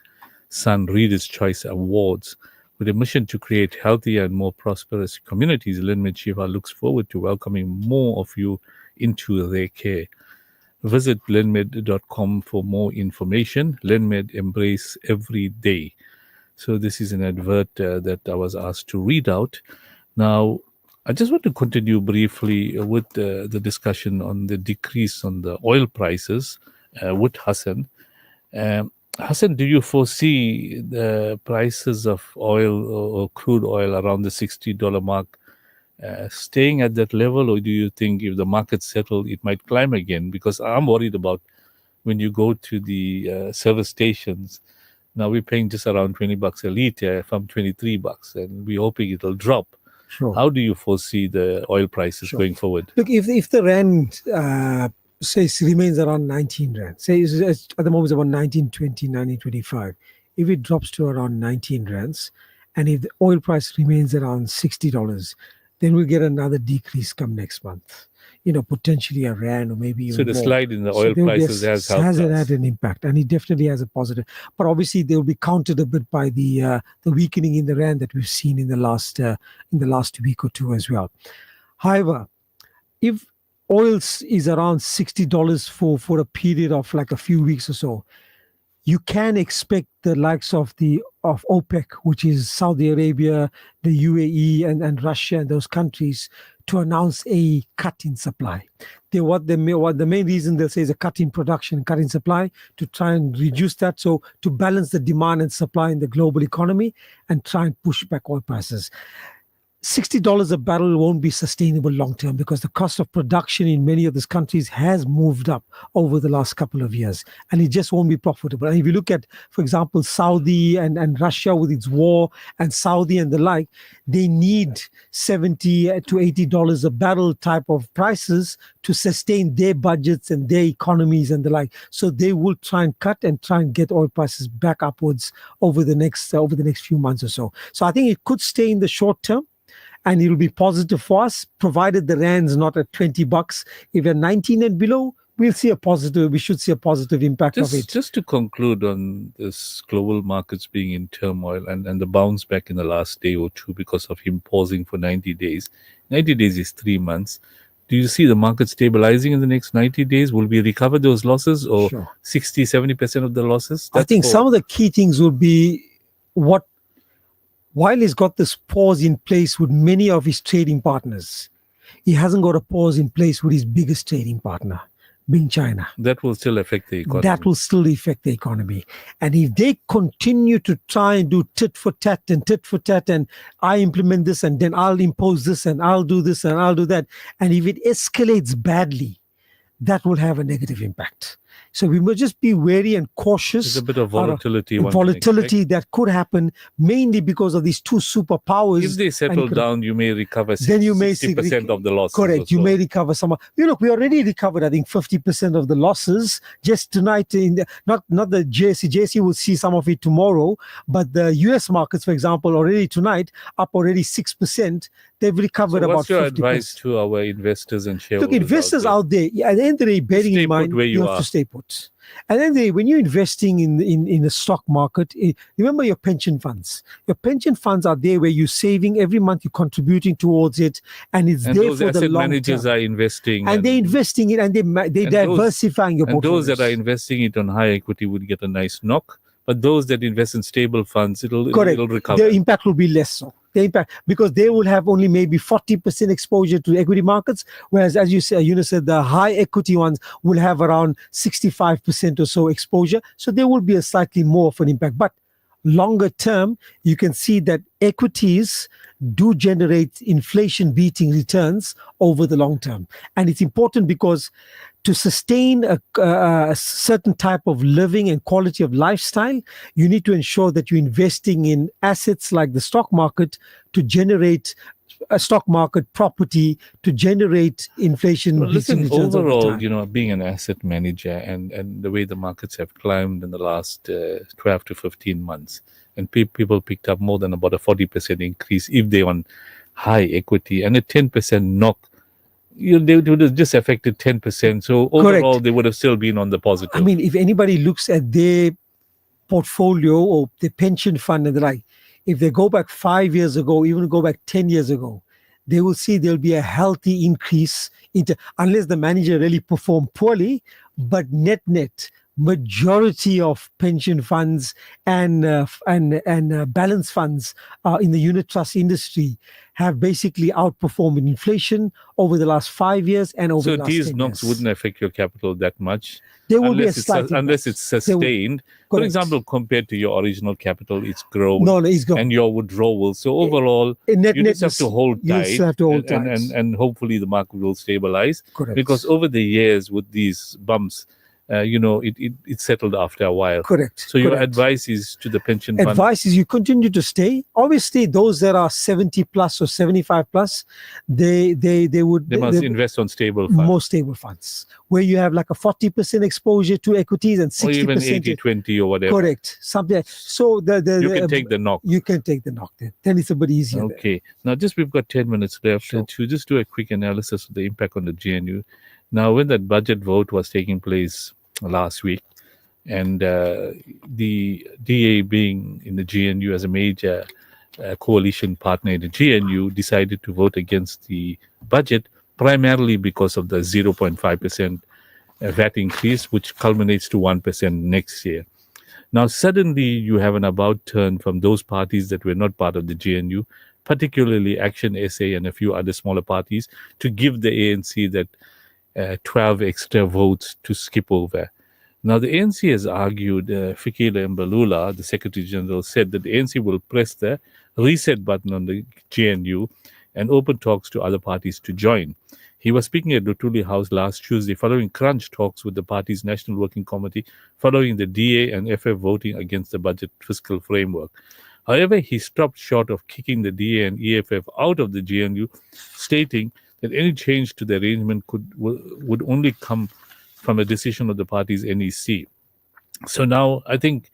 Speaker 1: Sun Reader's Choice Awards. With a mission to create healthier and more prosperous communities, Lenmed Shifa looks forward to welcoming more of you into their care. Visit lenmed.com for more information. Lenmed, embrace every day. So this is an advert that I was asked to read out. Now, I just want to continue briefly with the discussion on the decrease on the oil prices with Hassan. Hassan, do you foresee the prices of oil or crude oil around the $60 mark staying at that level, or do you think if the market settle, it might climb again? Because I'm worried about when you go to the service stations. Now we're paying just around $20 a liter from $23, and we're hoping it'll drop.
Speaker 3: Sure.
Speaker 1: How do you foresee the oil prices going forward?
Speaker 3: Look, if the rand says remains around 19 rand, say it's at the moment it's about 1920, 1925. If it drops to around 19 rands, and if the oil price remains around $60, then we'll get another decrease come next month. Potentially a rand or maybe even
Speaker 1: So the
Speaker 3: more.
Speaker 1: slide in the oil prices has helped us.
Speaker 3: Had an impact, and it definitely has a positive. But obviously, they will be countered a bit by the weakening in the rand that we've seen in the last week or two as well. However, if oil is around $60 for a period of like a few weeks or so, you can expect the likes of OPEC, which is Saudi Arabia, the UAE, and Russia, and those countries, to announce a cut in supply. The main reason they'll say is a cut in production, cut in supply, to try and reduce that, so to balance the demand and supply in the global economy and try and push back oil prices. $60 a barrel won't be sustainable long term because the cost of production in many of these countries has moved up over the last couple of years, and it just won't be profitable. And if you look at, for example, Saudi and Russia with its war, and Saudi and the like, they need $70 to $80 a barrel type of prices to sustain their budgets and their economies and the like. So they will try and cut and try and get oil prices back upwards over the next few months or so. So I think it could stay in the short term, and it will be positive for us, provided the rand's not at $20. If you're 19 and below, we should see a positive impact of it.
Speaker 1: Just to conclude on this global markets being in turmoil and the bounce back in the last day or two because of him pausing for 90 days. 90 days is 3 months. Do you see the market stabilizing in the next 90 days? Will we recover those losses, or 60, 70% of the losses?
Speaker 3: I think some of the key things will be while he's got this pause in place with many of his trading partners, he hasn't got a pause in place with his biggest trading partner, being China.
Speaker 1: That will still affect the economy.
Speaker 3: That will still affect the economy. And if they continue to try and do tit for tat, and I implement this and then I'll impose this and I'll do this and I'll do that, and if it escalates badly, that will have a negative impact. So we must just be wary and
Speaker 1: There's
Speaker 3: cautious.
Speaker 1: a bit of volatility. one can
Speaker 3: Volatility that could happen mainly because of these two superpowers.
Speaker 1: expect. If they settle
Speaker 3: and-
Speaker 1: down, you may recover
Speaker 3: Then you may
Speaker 1: 60% of the losses.
Speaker 3: Correct.
Speaker 1: or
Speaker 3: You
Speaker 1: so.
Speaker 3: may recover some. Look, we already recovered, I think, 50% of the losses just tonight. Not the JSE. JSE will see some of it tomorrow, but the US markets, for example, already tonight up already 6%. They've recovered
Speaker 1: So
Speaker 3: about
Speaker 1: what's your
Speaker 3: 50%.
Speaker 1: advice to our investors and shareholders?
Speaker 3: Look, investors
Speaker 1: out
Speaker 3: out there, at the end of the day, bearing
Speaker 1: Stay
Speaker 3: in
Speaker 1: put
Speaker 3: mind,
Speaker 1: where you
Speaker 3: have
Speaker 1: are.
Speaker 3: to stay put. At the end of the day, when you're investing in the stock market, remember your pension funds. Your pension funds are there where you're saving every month, you're contributing towards it, and it's
Speaker 1: and
Speaker 3: there
Speaker 1: those
Speaker 3: for the
Speaker 1: asset
Speaker 3: long
Speaker 1: managers
Speaker 3: term.
Speaker 1: are investing.
Speaker 3: And they're investing it, and they're
Speaker 1: and those-
Speaker 3: diversifying your
Speaker 1: and
Speaker 3: portfolios.
Speaker 1: those that are investing it on high equity would get a nice knock. But those that invest in stable funds, it'll recover.
Speaker 3: Their impact will be less so. The impact, because they will have only maybe 40% exposure to equity markets, whereas, as you said, the high equity ones will have around 65% or so exposure. So there will be a slightly more of an impact. But longer term, you can see that equities do generate inflation beating returns over the long term. And it's important because to sustain a certain type of living and quality of lifestyle, you need to ensure that you're investing in assets like the stock market to generate a stock market property to generate inflation.
Speaker 1: Well, listen,
Speaker 3: returns over
Speaker 1: overall,
Speaker 3: time.
Speaker 1: being an asset manager and the way the markets have climbed in the last 12 to 15 months, and people picked up more than about a 40% increase if they're on high equity, and a 10% knock, they would have just affected 10%. So overall, they would have still been on the positive.
Speaker 3: I mean, if anybody looks at their portfolio or their pension fund and the like, if they go back 5 years ago, even go back 10 years ago, they will see there'll be a healthy increase unless the manager really performed poorly. But net, majority of pension funds and balance funds in the unit trust industry have basically outperformed inflation over the last 5 years and over
Speaker 1: so
Speaker 3: the last
Speaker 1: these
Speaker 3: 10
Speaker 1: knocks
Speaker 3: years.
Speaker 1: wouldn't affect your capital that much.
Speaker 3: There will be a
Speaker 1: unless
Speaker 3: slight
Speaker 1: unless
Speaker 3: impact.
Speaker 1: it's sustained. For
Speaker 3: Correct.
Speaker 1: example, compared to your original capital, it's grown.
Speaker 3: No, it's gone.
Speaker 1: And your withdrawals. So overall,
Speaker 3: Net,
Speaker 1: you just have to hold
Speaker 3: you
Speaker 1: tight.
Speaker 3: just have to hold
Speaker 1: and,
Speaker 3: tight.
Speaker 1: and hopefully the market will stabilize.
Speaker 3: Correct.
Speaker 1: Because over the years with these bumps, it settled after a while.
Speaker 3: Correct.
Speaker 1: So your
Speaker 3: Correct.
Speaker 1: advice is to the pension fund.
Speaker 3: Advice is you continue to stay. Obviously, those that are 70 plus or 75 plus, they
Speaker 1: must invest on stable funds.
Speaker 3: more stable funds where you have like a 40% exposure to equities and 60%.
Speaker 1: Or even 80-20 or whatever.
Speaker 3: Correct. Something. So
Speaker 1: You can take the knock.
Speaker 3: You can take the knock then it's a bit easier. there.
Speaker 1: Okay. Now, we've got 10 minutes left
Speaker 3: Sure.
Speaker 1: to just do a quick analysis of the impact on the GNU. Now, when that budget vote was taking place last week, and the DA being in the GNU as a major coalition partner in the GNU decided to vote against the budget primarily because of the 0.5% VAT increase, which culminates to 1% next year. Now, suddenly you have an about turn from those parties that were not part of the GNU, particularly Action SA and a few other smaller parties, to give the ANC that 12 extra votes to skip over. Now, the ANC has argued, Fikile Mbalula, the Secretary General, said that the ANC will press the reset button on the GNU and open talks to other parties to join. He was speaking at Lutuli House last Tuesday following crunch talks with the party's National Working Committee following the DA and FF voting against the budget fiscal framework. However, he stopped short of kicking the DA and EFF out of the GNU, stating that any change to the arrangement would only come from a decision of the party's NEC. So now I think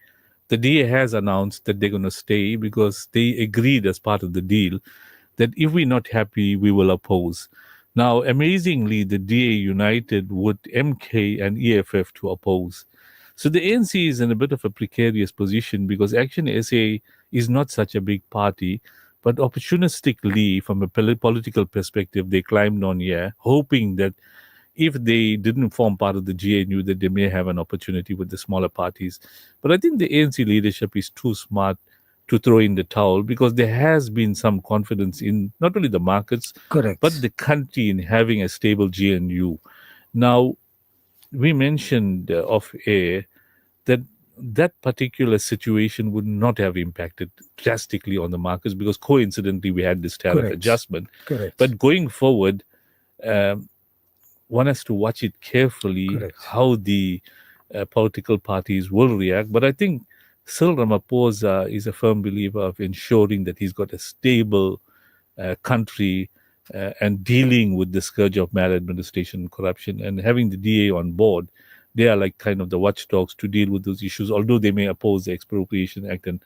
Speaker 1: the DA has announced that they're going to stay because they agreed as part of the deal that if we're not happy, we will oppose. Now, amazingly, the DA united with MK and EFF to oppose. So the ANC is in a bit of a precarious position because Action SA is not such a big party, but opportunistically, from a political perspective, they climbed on here, hoping that if they didn't form part of the GNU, that they may have an opportunity with the smaller parties. But I think the ANC leadership is too smart to throw in the towel because there has been some confidence in not only the markets,
Speaker 3: Correct.
Speaker 1: but the country in having a stable GNU. Now, we mentioned off air that particular situation would not have impacted drastically on the markets because coincidentally we had this tariff
Speaker 3: Correct.
Speaker 1: adjustment.
Speaker 3: Correct.
Speaker 1: But going forward, one has to watch it carefully
Speaker 3: Correct.
Speaker 1: how the political parties will react. But I think Cyril Ramaphosa is a firm believer of ensuring that he's got a stable country and dealing with the scourge of maladministration and corruption, and having the DA on board. They are like kind of the watchdogs to deal with those issues, although they may oppose the Expropriation Act and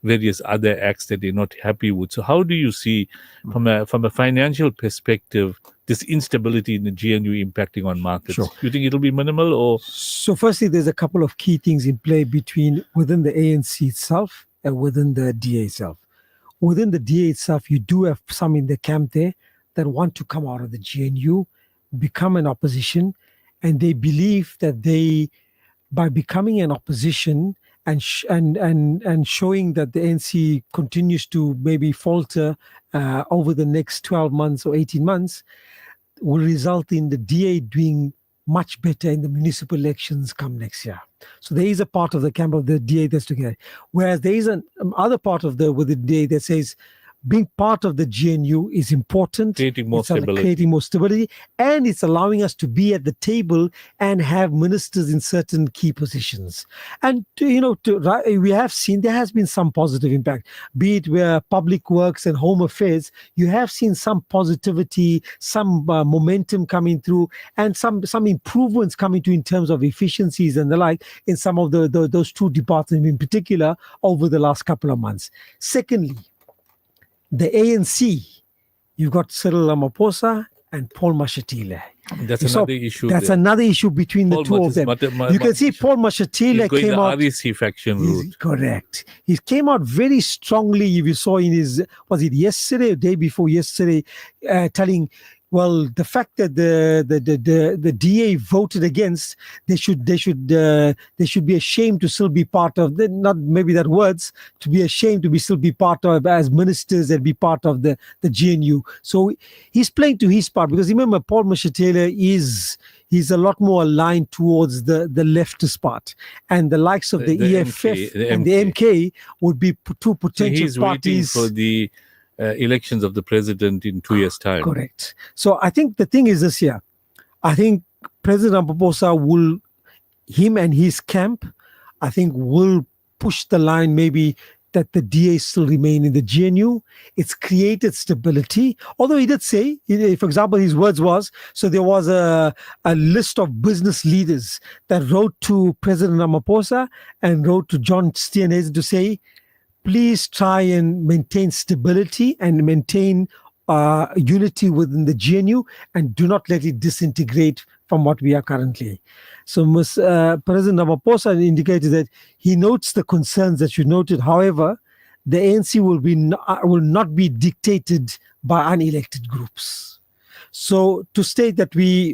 Speaker 1: various other acts that they're not happy with. So how do you see, from a financial perspective, this instability in the GNU impacting on markets?
Speaker 3: Sure.
Speaker 1: Do you think it'll be minimal, or?
Speaker 3: So firstly, there's a couple of key things in play within the ANC itself and within the DA itself. Within the DA itself, you do have some in the camp there that want to come out of the GNU, become an opposition, and they believe that by becoming an opposition and showing that the ANC continues to maybe falter over the next 12 months or 18 months, will result in the DA doing much better in the municipal elections come next year. So there is a part of the camp of the DA that's together. Whereas there is an other part with the DA that says being part of the GNU is important.
Speaker 1: Creating more
Speaker 3: stability. And it's allowing us to be at the table and have ministers in certain key positions. And, we have seen there has been some positive impact, be it where public works and home affairs, you have seen some positivity, some momentum coming through, and some improvements coming through in terms of efficiencies and the like in some of those two departments in particular over the last couple of months. Secondly, the ANC, you've got Cyril Ramaphosa and Paul Mashatile.
Speaker 1: That's another issue.
Speaker 3: That's another issue between the two of them. You can see Paul Mashatile came out.
Speaker 1: REC faction route.
Speaker 3: Correct. He came out very strongly. If you saw in was it yesterday or day before yesterday, telling, well, the fact that the DA voted against, they should be ashamed to still be part of not maybe that words, to be ashamed to still be part of as ministers and be part of the GNU. So he's playing to his part, because remember Paul Mashatile he's a lot more aligned towards the leftist part, and the likes of the EFF and the MK would be two potential
Speaker 1: he's
Speaker 3: parties.
Speaker 1: Waiting for the elections of the president in 2 years' time.
Speaker 3: Correct. So I think the thing is this here. I think President Ramaphosa him and his camp, I think will push the line maybe that the DA still remain in the GNU. It's created stability. Although he did say, for example, his words was, so there was a list of business leaders that wrote to President Ramaphosa and wrote to John Steenhuisen to say, please try and maintain stability and maintain unity within the GNU, and do not let it disintegrate from what we are currently. So President Ramaphosa indicated that he notes the concerns that you noted. However, the ANC will not be dictated by unelected groups. So to state that we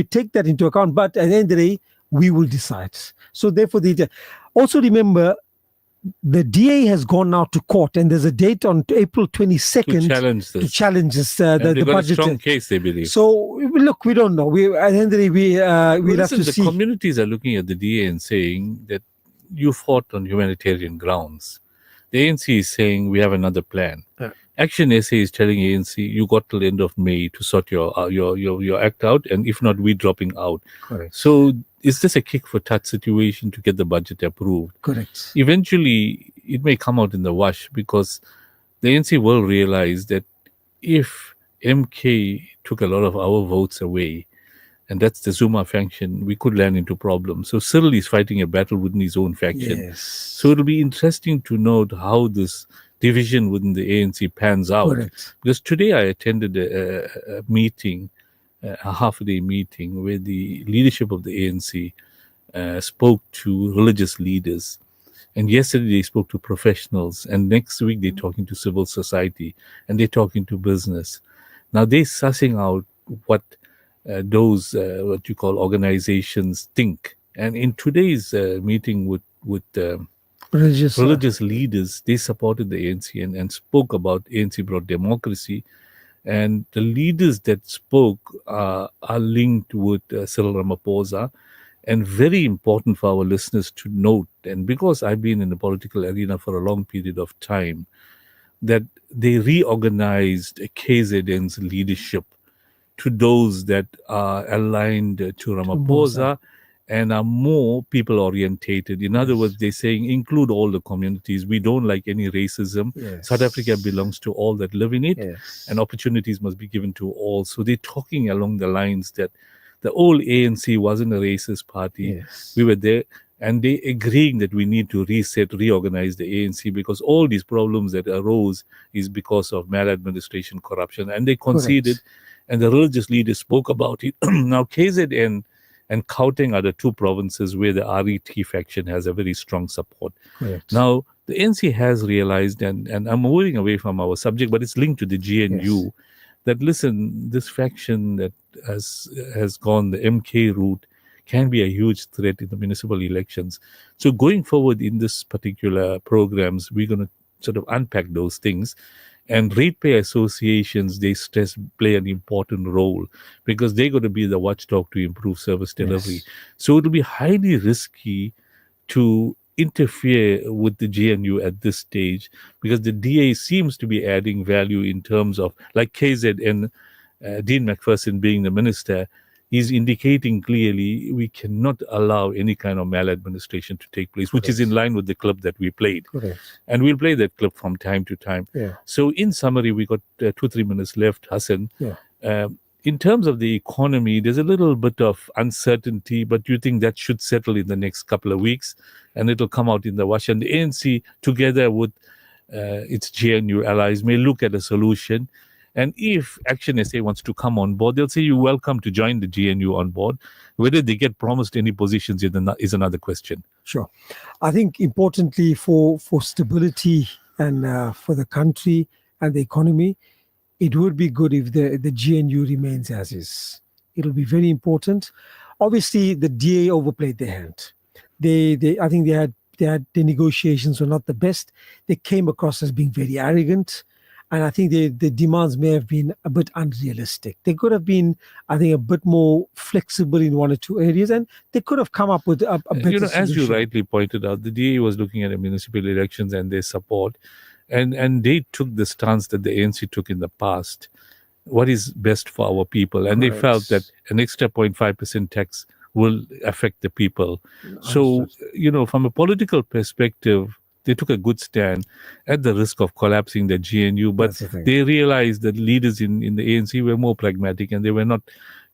Speaker 3: take that into account, but at the end of the day, we will decide. So therefore, also remember, the DA has gone now to court, and there's a date on April 22nd
Speaker 1: to challenge this.
Speaker 3: The budget.
Speaker 1: A strong case, they believe.
Speaker 3: So look, we don't know. At the end of the day, we'll have to see.
Speaker 1: The communities are looking at the DA and saying that you fought on humanitarian grounds. The ANC is saying we have another plan. Action SA is telling ANC you got till the end of May to sort your act out, and if not, we're dropping out.
Speaker 3: Correct.
Speaker 1: So is this a kick for touch situation to get the budget approved?
Speaker 3: Correct.
Speaker 1: Eventually, it may come out in the wash, because the ANC will realize that if MK took a lot of our votes away, and that's the Zuma faction, we could land into problems. So Cyril is fighting a battle within his own faction.
Speaker 3: Yes.
Speaker 1: So it'll be interesting to note how this division within the ANC pans out.
Speaker 3: Correct.
Speaker 1: Because today I attended a meeting, a half-a-day meeting, where the leadership of the ANC spoke to religious leaders. And yesterday they spoke to professionals. And next week they're talking to civil society. And they're talking to business. Now they're sussing out what those, what you call organizations think. And in today's meeting with religious leaders, they supported the ANC and spoke about ANC brought democracy. And the leaders that spoke are linked with Cyril Ramaphosa. And very important for our listeners to note, and because I've been in the political arena for a long period of time, that they reorganized KZN's leadership to those that are aligned to Ramaphosa and are more people orientated. In other words, they're saying include all the communities. We don't like any racism.
Speaker 3: Yes.
Speaker 1: South Africa belongs to all that live in it,
Speaker 3: Yes.
Speaker 1: and opportunities must be given to all. So they're talking along the lines that the old ANC wasn't a racist party.
Speaker 3: Yes.
Speaker 1: We were there, and they agreeing that we need to reorganize the ANC, because all these problems that arose is because of maladministration, corruption, and they conceded, and the religious leaders spoke about it. Now, KZN and Gauteng are the two provinces where the RET faction has a very strong support.
Speaker 3: Correct.
Speaker 1: Now, the NC has realized, and I'm moving away from our subject, but it's linked to the GNU, that listen, this faction that has gone the MK route can be a huge threat in the municipal elections. So going forward in this particular programs, we're going to sort of unpack those things. And ratepayer associations, they stress, play an important role because they're going to be the watchdog to improve service delivery.
Speaker 3: Yes.
Speaker 1: So it'll be highly risky to interfere with the GNU at this stage, because the DA seems to be adding value in terms of, like KZN, Dean McPherson being the minister, he's indicating clearly we cannot allow any kind of maladministration to take place, which is in line with the clip that we played.
Speaker 3: Correct.
Speaker 1: And we'll play that clip from time to time.
Speaker 3: Yeah.
Speaker 1: So in summary, we got 2-3 minutes left, Hassan.
Speaker 3: Yeah.
Speaker 1: In terms of the economy, there's a little bit of uncertainty, but you think that should settle in the next couple of weeks and it'll come out in the wash. And the ANC, together with its GNU allies, may look at a solution. And if Action SA wants to come on board, they'll say you're welcome to join the GNU on board. Whether they get promised any positions is another question.
Speaker 3: Sure. I think importantly for stability and for the country and the economy, it would be good if the GNU remains as is. It'll be very important. Obviously, the DA overplayed their hand. I think the negotiations were not the best. They came across as being very arrogant. And I think the demands may have been a bit unrealistic. They could have been, I think, a bit more flexible in one or two areas, and they could have come up with a better solution.
Speaker 1: As you rightly pointed out, the DA was looking at the municipal elections and their support, and they took the stance that the ANC took in the past. What is best for our people? And they felt that an extra 0.5% tax will affect the people. So, from a political perspective, they took a good stand at the risk of collapsing the GNU, but they realized that leaders in the ANC were more pragmatic and they were not,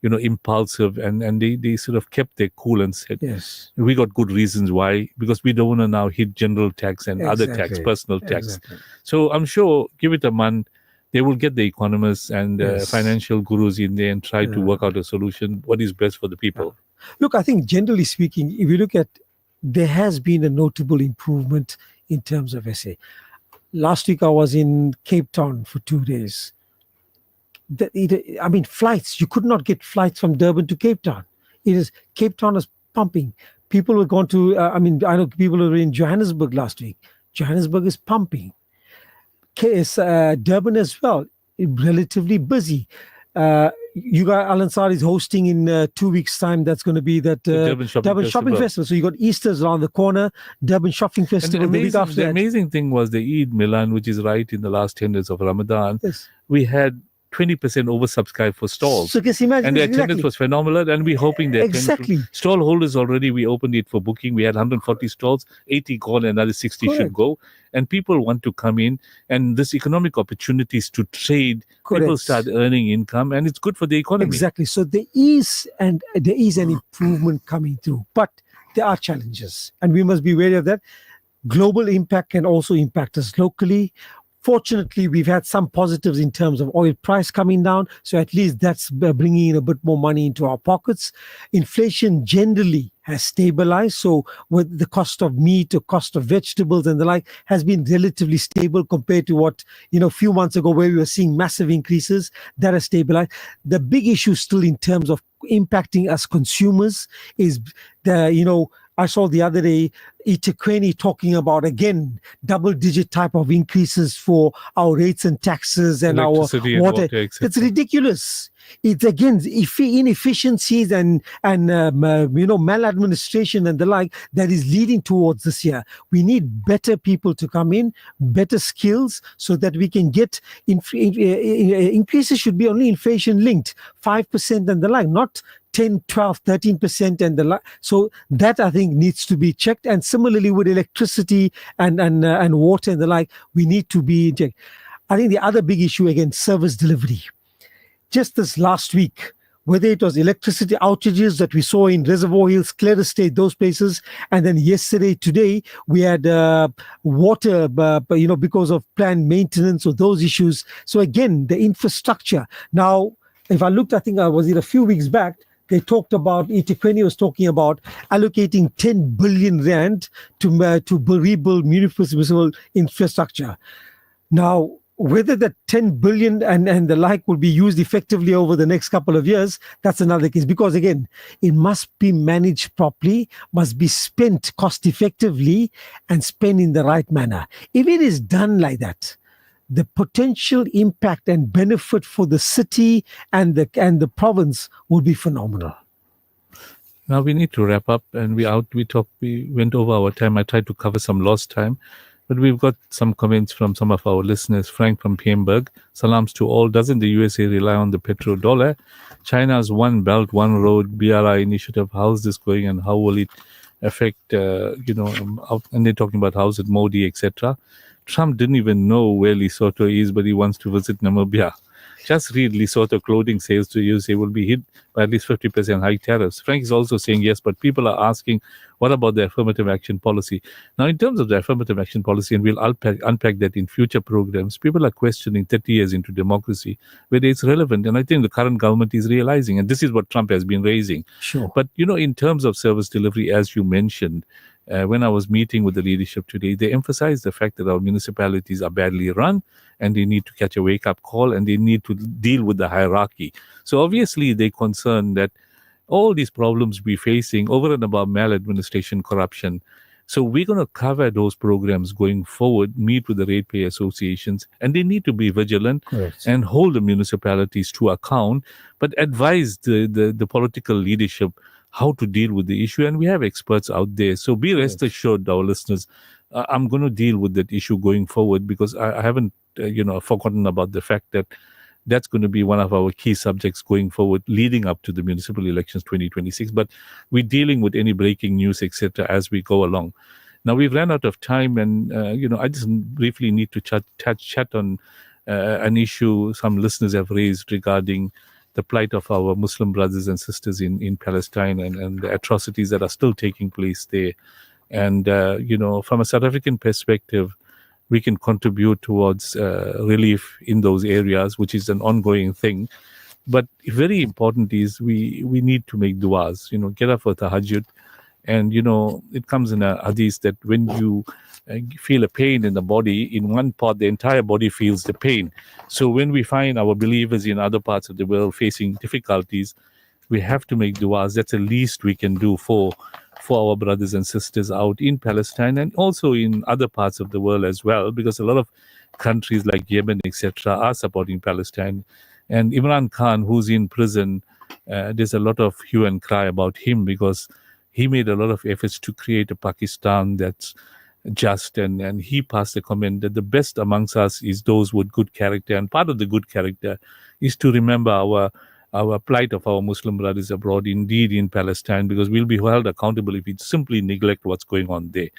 Speaker 1: impulsive, and they sort of kept their cool and said,
Speaker 3: yes,
Speaker 1: we got good reasons why, because we don't want to now hit general tax and other tax, personal tax. So I'm sure, give it a month, they will get the economists and financial gurus in there and try to work out a solution, what is best for the people.
Speaker 3: Look, I think generally speaking, if you look at, there has been a notable improvement in terms of SA. Last week I was in Cape Town for 2 days. Flights, you could not get flights from Durban to Cape Town. Cape Town is pumping. People were going to, I know people were in Johannesburg last week. Johannesburg is pumping. Durban as well, relatively busy. You got Al Ansari is hosting in 2 weeks' time. That's going to be that
Speaker 1: Durban Shopping Festival.
Speaker 3: So you got Easter's around the corner, Durban Shopping Festival.
Speaker 1: The amazing thing was the Eid Milan, which is right in the last 10 days of Ramadan.
Speaker 3: Yes.
Speaker 1: We had 20% oversubscribed for stalls.
Speaker 3: So just imagine,
Speaker 1: and the attendance was phenomenal, and we're hoping that stall holders already, we opened it for booking. We had 140 stalls, 80 gone, another 60 should go. And people want to come in, and this economic opportunities to trade, people start earning income, and it's good for the economy.
Speaker 3: Exactly. So there is an improvement coming through, but there are challenges, and we must be wary of that. Global impact can also impact us locally. Fortunately, we've had some positives in terms of oil price coming down. So at least that's bringing in a bit more money into our pockets. Inflation generally has stabilized. So with the cost of meat or cost of vegetables and the like has been relatively stable compared to what, a few months ago where we were seeing massive increases. That has stabilized. The big issue still in terms of impacting us consumers is I saw the other day eThekwini talking about, again, double-digit type of increases for our rates and taxes and
Speaker 1: electricity
Speaker 3: our water.
Speaker 1: And water,
Speaker 3: it's ridiculous. It's, again, inefficiencies and maladministration and the like that is leading towards this year. We need better people to come in, better skills, so that we can get increases should be only inflation-linked, 5% and the like, not 10, 12, 13% and the so that I think needs to be checked. And similarly with electricity and water and the like, we need to be checked. I think the other big issue again, service delivery. Just this last week, whether it was electricity outages that we saw in Reservoir Hills, Clare Estate, those places, and then today, we had water, because of planned maintenance or those issues. So again, the infrastructure. Now, if I looked, I think I was a few weeks back, they talked about, eThekwini was talking about allocating 10 billion rand to rebuild municipal infrastructure. Now, whether the 10 billion and the like will be used effectively over the next couple of years, that's another case. Because again, it must be managed properly, must be spent cost effectively and spent in the right manner. If it is done like that, the potential impact and benefit for the city and the province will be phenomenal.
Speaker 1: Now we need to wrap up, and we went over our time. I tried to cover some lost time. But we've got some comments from some of our listeners. Frank from Piemberg. Salams to all. Doesn't the USA rely on the petrodollar? China's One Belt, One Road, BRI initiative, how's this going and how will it affect, and they're talking about how's it Modi, etc. Trump didn't even know where Lesotho is, but he wants to visit Namibia. Just read Lesotho clothing sales to USA will be hit by at least 50% high tariffs. Frank is also saying yes, but people are asking, what about the affirmative action policy? Now, in terms of the affirmative action policy, and we'll unpack that in future programs, people are questioning 30 years into democracy, whether it's relevant. And I think the current government is realizing, and this is what Trump has been raising.
Speaker 3: Sure.
Speaker 1: But, in terms of service delivery, as you mentioned, when I was meeting with the leadership today, they emphasized the fact that our municipalities are badly run and they need to catch a wake-up call and they need to deal with the hierarchy. So obviously they're concerned that all these problems we're facing over and above maladministration, corruption. So we're going to cover those programs going forward, meet with the ratepayer associations, and they need to be vigilant.
Speaker 3: Correct.
Speaker 1: And hold the municipalities to account, but advise the political leadership how to deal with the issue. And we have experts out there. So be rest assured, our listeners, I'm going to deal with that issue going forward because I haven't, forgotten about the fact that that's going to be one of our key subjects going forward, leading up to the municipal elections 2026. But we're dealing with any breaking news, etc., as we go along. Now, we've ran out of time, and, I just briefly need to chat on an issue some listeners have raised regarding the plight of our Muslim brothers and sisters in Palestine and the atrocities that are still taking place there. And, from a South African perspective, we can contribute towards relief in those areas, which is an ongoing thing. But very important is we need to make du'as, get up for tahajjud. And, it comes in a hadith that when you feel a pain in the body, in one part, the entire body feels the pain. So when we find our believers in other parts of the world facing difficulties, we have to make du'as. That's the least we can do for our brothers and sisters out in Palestine and also in other parts of the world as well, because a lot of countries like Yemen, etc., are supporting Palestine. And Imran Khan, who's in prison, there's a lot of hue and cry about him because he made a lot of efforts to create a Pakistan that's just, and he passed a comment that the best amongst us is those with good character, and part of the good character is to remember our plight of our Muslim brothers abroad, indeed in Palestine, because we'll be held accountable if we simply neglect what's going on there.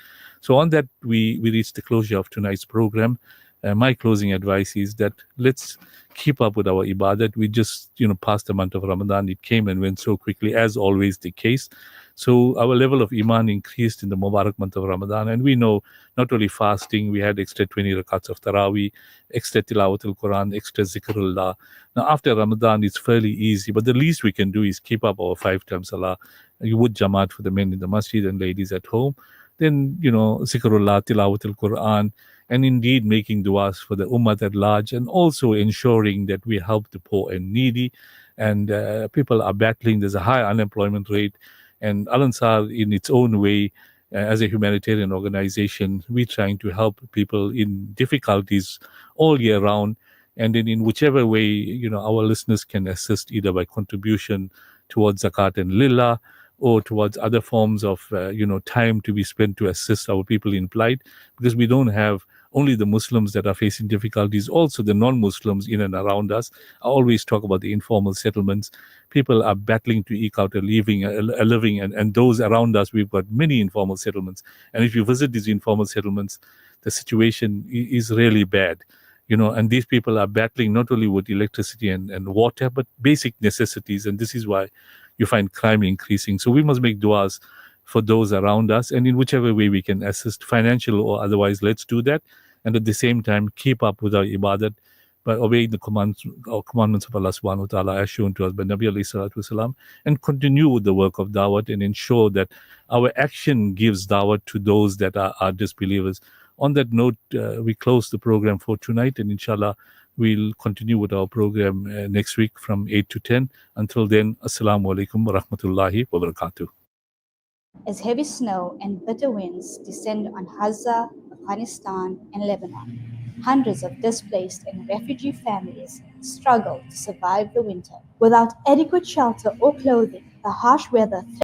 Speaker 1: So on that, we reach the closure of tonight's program. My closing advice is that let's keep up with our ibadat. We just, passed the month of Ramadan. It came and went so quickly, as always the case. So our level of iman increased in the Mubarak month of Ramadan. And we know not only fasting, we had extra 20 rakats of Taraweeh, extra tilawat al-Quran, extra zikrullah. Now after Ramadan, it's fairly easy, but the least we can do is keep up our 5 times salah. You would jamaat for the men in the masjid and ladies at home. Then, zikrullah, tilawat al-Quran, and indeed making du'as for the ummah at large, and also ensuring that we help the poor and needy. And people are battling. There's a high unemployment rate. And Al-Ansar, in its own way, as a humanitarian organization, we're trying to help people in difficulties all year round. And then in whichever way, our listeners can assist, either by contribution towards zakat and lillah, or towards other forms of, time to be spent to assist our people in plight, because we don't have only the Muslims that are facing difficulties. Also, the non-Muslims in and around us. I always talk about the informal settlements. People are battling to eke out a living, and those around us, we've got many informal settlements. And if you visit these informal settlements, the situation is really bad. And these people are battling not only with electricity and water, but basic necessities. And this is why you find crime increasing. So we must make du'as for those around us, and in whichever way we can assist, financial or otherwise, let's do that. And at the same time, keep up with our ibadat by obeying the commandments of Allah subhanahu wa ta'ala as shown to us by Nabi alayhi salatu wasalam, and continue with the work of da'wat and ensure that our action gives da'wat to those that are disbelievers. On that note, we close the program for tonight, and inshallah, we'll continue with our program next week from 8 to 10. Until then, Assalamu alaikum wa rahmatullahi wa barakatuh.
Speaker 9: As heavy snow and bitter winds descend on Gaza, Afghanistan, and Lebanon, hundreds of displaced and refugee families struggle to survive the winter. Without adequate shelter or clothing, the harsh weather